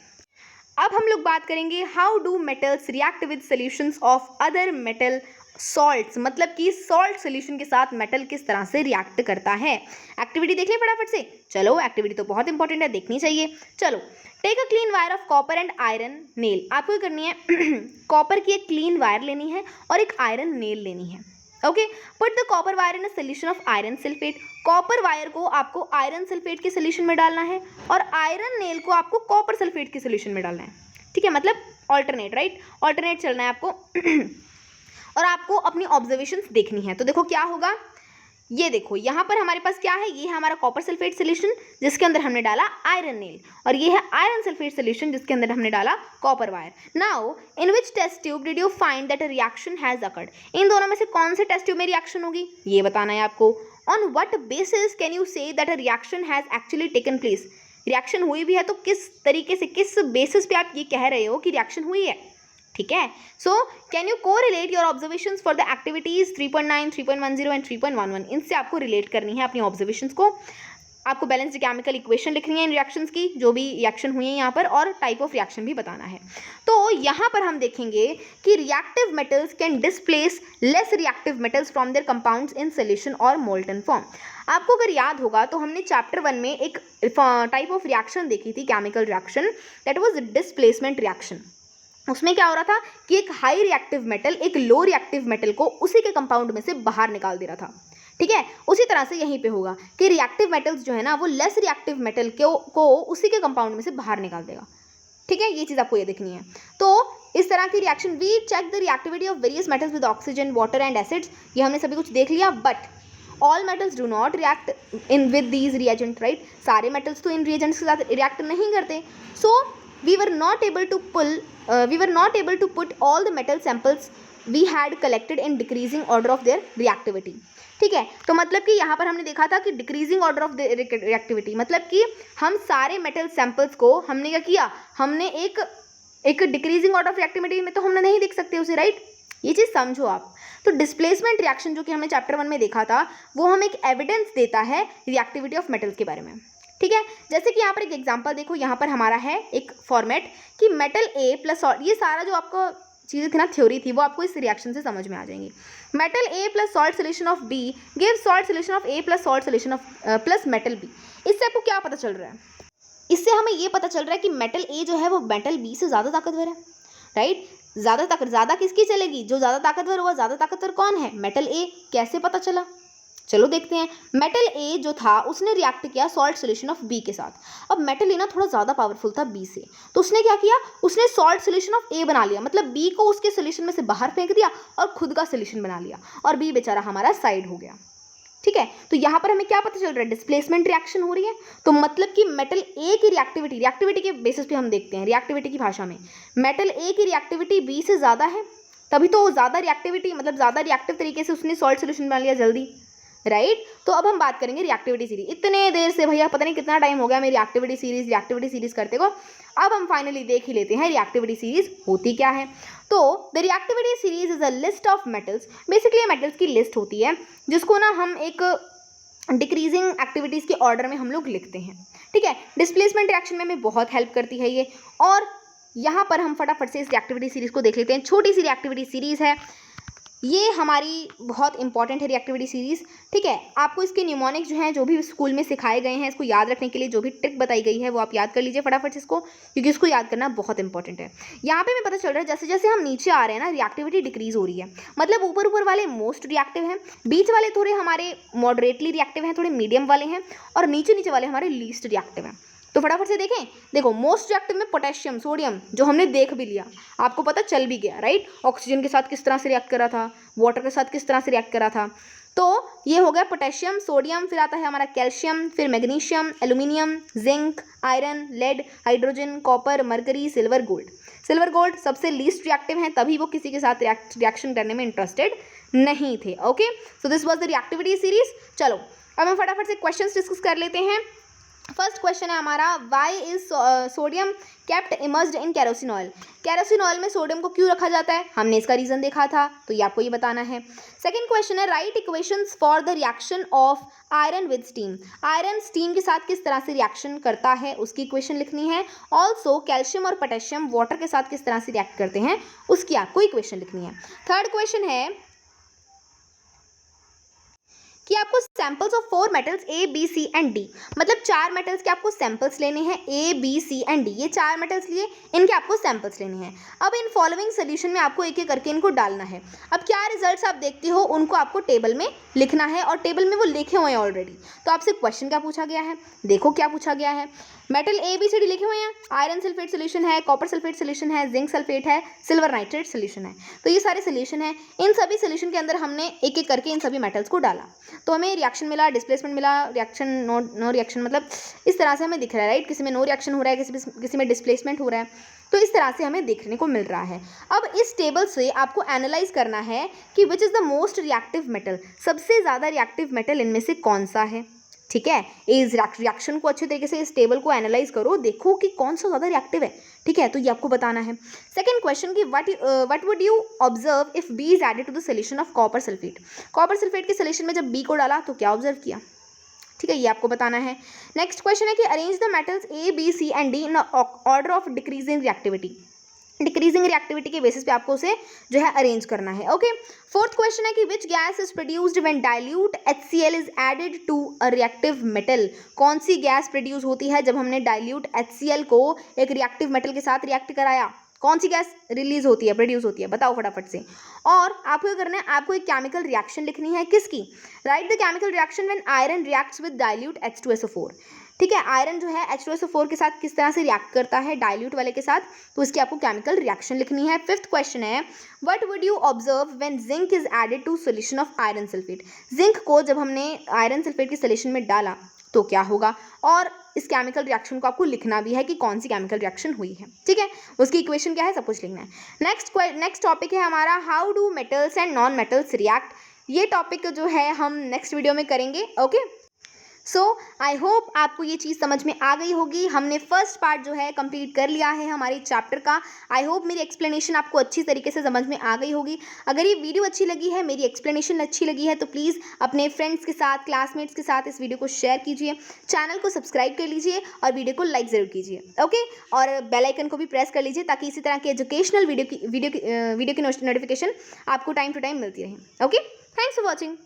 अब हम लोग बात करेंगे how do metals react with solutions of other metal salts, मतलब कि सॉल्ट सोल्यूशन के साथ मेटल किस तरह से रिएक्ट करता है। एक्टिविटी देख लें फटाफट से। चलो एक्टिविटी तो बहुत इंपॉर्टेंट है, देखनी चाहिए। चलो, take a clean wire of copper and iron nail. आपको करनी है कॉपर की एक क्लीन वायर लेनी है और एक आयरन नेल लेनी है, okay. Put the copper wire in a solution of iron sulphate. Copper wire को आपको आयरन सल्फेट के सोल्यूशन में डालना है और आयरन नेल को आपको कॉपर सल्फेट के सोल्यूशन में डालना है, ठीक है, मतलब ऑल्टरनेट, राइट, ऑल्टरनेट चलना है आपको और आपको अपनी ऑब्जर्वेशंस देखनी है। तो देखो क्या होगा, ये देखो यहाँ पर हमारे पास क्या है, ये है हमारा कॉपर सल्फेट सोल्यूशन जिसके अंदर हमने डाला आयरन नेल, और ये है आयरन सल्फेट सोल्यूशन जिसके अंदर हमने डाला copper wire. Now in which test tube did you find that a reaction has occurred. इन दोनों में से कौन से टेस्ट ट्यूब में रिएक्शन होगी ये बताना है आपको। On what basis can you say that a reaction has actually taken place. Reaction हुई भी है तो किस तरीके से, किस बेसिस पे आप ये कह रहे हो कि रिएक्शन हुई है, ठीक है। So can you correlate your observations for the activities 3.9, 3.10 and 3.11। इनसे आपको रिलेट करनी है अपनी ऑब्जर्वेशंस को। आपको बैलेंस्ड केमिकल इक्वेशन लिखनी है इन रिएक्शंस की, जो भी रिएक्शन हुई है यहाँ पर, और टाइप ऑफ रिएक्शन भी बताना है। तो यहाँ पर हम देखेंगे कि reactive metals can displace less reactive metals from there compounds in solution और मोल्टन फॉर्म। आपको अगर याद होगा तो हमने चैप्टर 1 में एक टाइप ऑफ रिएक्शन देखी थी, chemical reaction, that was displacement reaction. उसमें क्या हो रहा था कि एक हाई रिएक्टिव मेटल एक लो रिएक्टिव मेटल को उसी के कंपाउंड में से बाहर निकाल दे रहा था, ठीक है। उसी तरह से यहीं पे होगा कि रिएक्टिव मेटल्स जो है ना वो लेस रिएक्टिव मेटल को उसी के कंपाउंड में से बाहर निकाल देगा, ठीक है। ये चीज़ आपको ये देखनी है। तो इस तरह की reaction, we check the reactivity of various metals with oxygen, water and acids, ये हमने सभी कुछ देख लिया, but all metals do not react in with these reagent, right. सारे मेटल्स तो इन रिएजेंट्स के साथ रिएक्ट नहीं करते। सो we were not able to put all the metal samples we had collected in decreasing order of their reactivity, ठीक है। तो मतलब कि यहाँ पर हमने देखा था कि decreasing order of the reactivity, मतलब कि हम सारे मेटल सैंपल्स को हमने क्या किया, हमने एक डिक्रीजिंग ऑर्डर ऑफ रिएक्टिविटी में तो हमने नहीं देख सकते उसे, राइट। ये चीज़ समझो आप। तो डिस्प्लेसमेंट रिएक्शन जो कि हमने चैप्टर 1 में देखा था वो हमें एक एविडेंस देता है रिएक्टिविटी ऑफ मेटल्स के बारे में, ठीक है। जैसे कि यहाँ पर एक एग्जांपल देखो, यहाँ पर हमारा है एक फॉर्मेट कि मेटल ए प्लस सॉल्ट, ये सारा जो आपको चीज़ें थी ना, थ्योरी थी, वो आपको इस रिएक्शन से समझ में आ जाएंगी। Metal A plus salt solution of B give salt solution of A plus salt solution of plus metal B. इससे आपको क्या पता चल रहा है, इससे हमें ये पता चल रहा है कि मेटल ए जो है वो मेटल बी से ज़्यादा ताकतवर है, राइट। ज़्यादा किसकी चलेगी, जो ज़्यादा ताकतवर हुआ, ज़्यादा ताकतवर कौन है, मेटल ए। कैसे पता चला, चलो देखते हैं। मेटल ए जो था उसने रिएक्ट किया सॉल्ट सोल्यूशन ऑफ बी के साथ। अब मेटल ए ना थोड़ा ज़्यादा पावरफुल था बी से, तो उसने क्या किया, उसने सॉल्ट सोल्यूशन ऑफ ए बना लिया, मतलब बी को उसके सोल्यूशन में से बाहर फेंक दिया और खुद का सोल्यूशन बना लिया, और बी बेचारा हमारा साइड हो गया, ठीक है, तो यहाँ पर हमें क्या पता चल रहा है, डिस्प्लेसमेंट रिएक्शन हो रही है। तो मतलब कि मेटल ए की रिएक्टिविटी के बेसिस पे हम देखते हैं, रिएक्टिविटी की भाषा में मेटल ए की रिएक्टिविटी बी से ज़्यादा है, तभी तो ज़्यादा रिएक्टिविटी मतलब ज़्यादा रिएक्टिव तरीके से उसने सॉल्ट सोल्यूशन बना लिया जल्दी, राइट। तो अब हम बात करेंगे रिएक्टिविटी सीरीज। इतने देर से भैया पता नहीं कितना टाइम हो गया मेरी रिएक्टिविटी सीरीज करते को, अब हम फाइनली देख ही लेते हैं रिएक्टिविटी सीरीज होती क्या है। तो the reactivity series is a list of metals, basically metals की लिस्ट होती है जिसको ना हम एक डिक्रीजिंग एक्टिविटीज़ के ऑर्डर में हम लोग लिखते हैं, ठीक है। डिस्प्लेसमेंट रिएक्शन में हमें बहुत हेल्प करती है ये। और यहाँ पर हम फटाफट से इस रिएक्टिविटी सीरीज को देख लेते हैं। छोटी सी रिएक्टिविटी सीरीज है, ये हमारी बहुत इंपॉर्टेंट है रिएक्टिविटी सीरीज, ठीक है। आपको इसके न्यूमोनिक्स जो हैं, जो भी स्कूल में सिखाए गए हैं, इसको याद रखने के लिए जो भी ट्रिक बताई गई है वो आप याद कर लीजिए फटाफट से इसको, क्योंकि इसको याद करना बहुत इंपॉर्टेंट है। यहाँ पे हमें पता चल रहा है जैसे जैसे हम नीचे आ रहे हैं ना, रिएक्टिविटी डिक्रीज हो रही है। मतलब ऊपर ऊपर वाले मोस्ट रिएक्टिव हैं, बीच वाले थोड़े हमारे मॉडरेटली रिएक्टिव हैं, थोड़े मीडियम वाले हैं, और नीचे नीचे वाले हमारे लीस्ट रिएक्टिव हैं। तो फटाफट से देखें, देखो मोस्ट रिएक्टिव में पोटेशियम, सोडियम, जो हमने देख भी लिया, आपको पता चल भी गया, राइट। ऑक्सीजन के साथ किस तरह से रिएक्ट करा था, वाटर के साथ किस तरह से रिएक्ट करा था। तो ये हो गया पोटेशियम, सोडियम, फिर आता है हमारा कैल्शियम, फिर magnesium, aluminium, zinc, iron, lead, hydrogen, copper, mercury, silver, gold. Silver gold सबसे लीस्ट रिएक्टिव हैं, तभी वो किसी के साथ रिएक्शन करने में इंटरेस्टेड नहीं थे। Okay, so this was the reactivity series. चलो अब हम फटाफट से क्वेश्चंस डिस्कस कर लेते हैं। फर्स्ट क्वेश्चन है हमारा, why is sodium kept immersed in kerosene oil. Kerosene oil में सोडियम को क्यों रखा जाता है, हमने इसका रीजन देखा था, तो ये आपको ये बताना है। सेकंड क्वेश्चन है, right equations for the reaction of iron with steam. Iron steam के साथ किस तरह से रिएक्शन करता है उसकी इक्वेशन लिखनी है। ऑल्सो कैल्शियम और पोटेशियम वाटर के साथ किस तरह से रिएक्ट करते हैं उसकी आपको इक्वेशन लिखनी है। थर्ड क्वेश्चन है कि आपको samples of 4 metals A B C and D, मतलब 4 मेटल्स के आपको सैंपल्स लेने हैं, A B C and D, ये 4 मेटल्स लिए, इनके आपको सैंपल्स लेने हैं। अब इन फॉलोइंग सोल्यूशन में आपको एक एक करके इनको डालना है। अब क्या रिजल्ट्स आप देखते हो उनको आपको टेबल में लिखना है, और टेबल में वो लिखे हुए हैं ऑलरेडी। तो आपसे क्वेश्चन क्या पूछा गया है, देखो क्या पूछा गया है। Metal A B C D लिखे हुए हैं, आयरन सल्फेट सोल्यूशन है, कॉपर सल्फेट सोल्यूशन है, जिंक सल्फेट है, सिल्वर नाइट्रेट सोल्यूशन है। तो ये सारे सोल्यूशन है, इन सभी सोल्यूशन के अंदर हमने एक एक करके इन सभी मेटल्स को डाला, तो हमें रिएक्शन मिला, डिस्प्लेसमेंट मिला, रिएक्शन नो रिएक्शन, मतलब इस तरह से हमें दिख रहा है, राइट। किसी में नो रिएक्शन हो रहा है, किसी में डिस्प्लेसमेंट हो रहा है, तो इस तरह से हमें देखने को मिल रहा है। अब इस टेबल से आपको एनालाइज करना है कि which is the most reactive metal, सबसे ज़्यादा रिएक्टिव मेटल इनमें से कौन सा है, ठीक है। इस रिएक्शन को अच्छे तरीके से इस टेबल को एनालाइज करो, देखो कि कौन सा ज़्यादा रिएक्टिव है, ठीक है, तो ये आपको बताना है। सेकंड क्वेश्चन कि what would you observe if B is added to the solution of copper sulphate. Copper sulphate के सोल्यूशन में जब बी को डाला तो क्या ऑब्जर्व किया, ठीक है, ये आपको बताना है। नेक्स्ट क्वेश्चन है कि arrange the metals A B C and D in order of decreasing reactivity. Decreasing reactivity के बेसिस पे आपको उसे जो है अरेंज करना है। ओके, फोर्थ क्वेश्चन है कि which gas is produced when dilute HCl is added to a reactive metal. कौन सी गैस प्रोड्यूस होती है जब हमने डाइल्यूट HCl को एक रिएक्टिव मेटल के साथ रिएक्ट कराया, कौन सी गैस रिलीज होती है, प्रोड्यूस होती है, बताओ फटाफट से। और आपको क्या करना है, आपको एक केमिकल रिएक्शन लिखनी है, किसकी, right the chemical reaction when iron reacts with dilute H2SO4, ठीक है। आयरन जो है H2SO4 के साथ किस तरह से रिएक्ट करता है डाइल्यूट वाले के साथ, तो इसकी आपको केमिकल रिएक्शन लिखनी है। फिफ्थ क्वेश्चन है, what would you observe when zinc is added to solution of iron sulphate. Zinc को जब हमने आयरन सल्फेट के सोल्यूशन में डाला तो क्या होगा, और इस केमिकल रिएक्शन को आपको लिखना भी है कि कौन सी केमिकल रिएक्शन हुई है, ठीक है, उसकी इक्वेशन क्या है, सब कुछ लिखना है। नेक्स्ट टॉपिक है हमारा, how do metals and non metals react. ये टॉपिक जो है हम नेक्स्ट वीडियो में करेंगे। ओके, सो आई होप आपको ये चीज़ समझ में आ गई होगी। हमने फर्स्ट पार्ट जो है कंप्लीट कर लिया है हमारे चैप्टर का। आई होप मेरी एक्सप्लेनेशन आपको अच्छी तरीके से समझ में आ गई होगी। अगर ये वीडियो अच्छी लगी है, मेरी एक्सप्लेनेशन अच्छी लगी है, तो प्लीज़ अपने फ्रेंड्स के साथ, क्लासमेट्स के साथ इस वीडियो को शेयर कीजिए, चैनल को सब्सक्राइब कर लीजिए और वीडियो को लाइक ज़रूर कीजिए। ओके, और बेल आइकन को भी प्रेस कर लीजिए ताकि इसी तरह के एजुकेशनल वीडियो की नोटिफिकेशन आपको टाइम टू टाइम मिलती रहे। Okay, thanks for watching.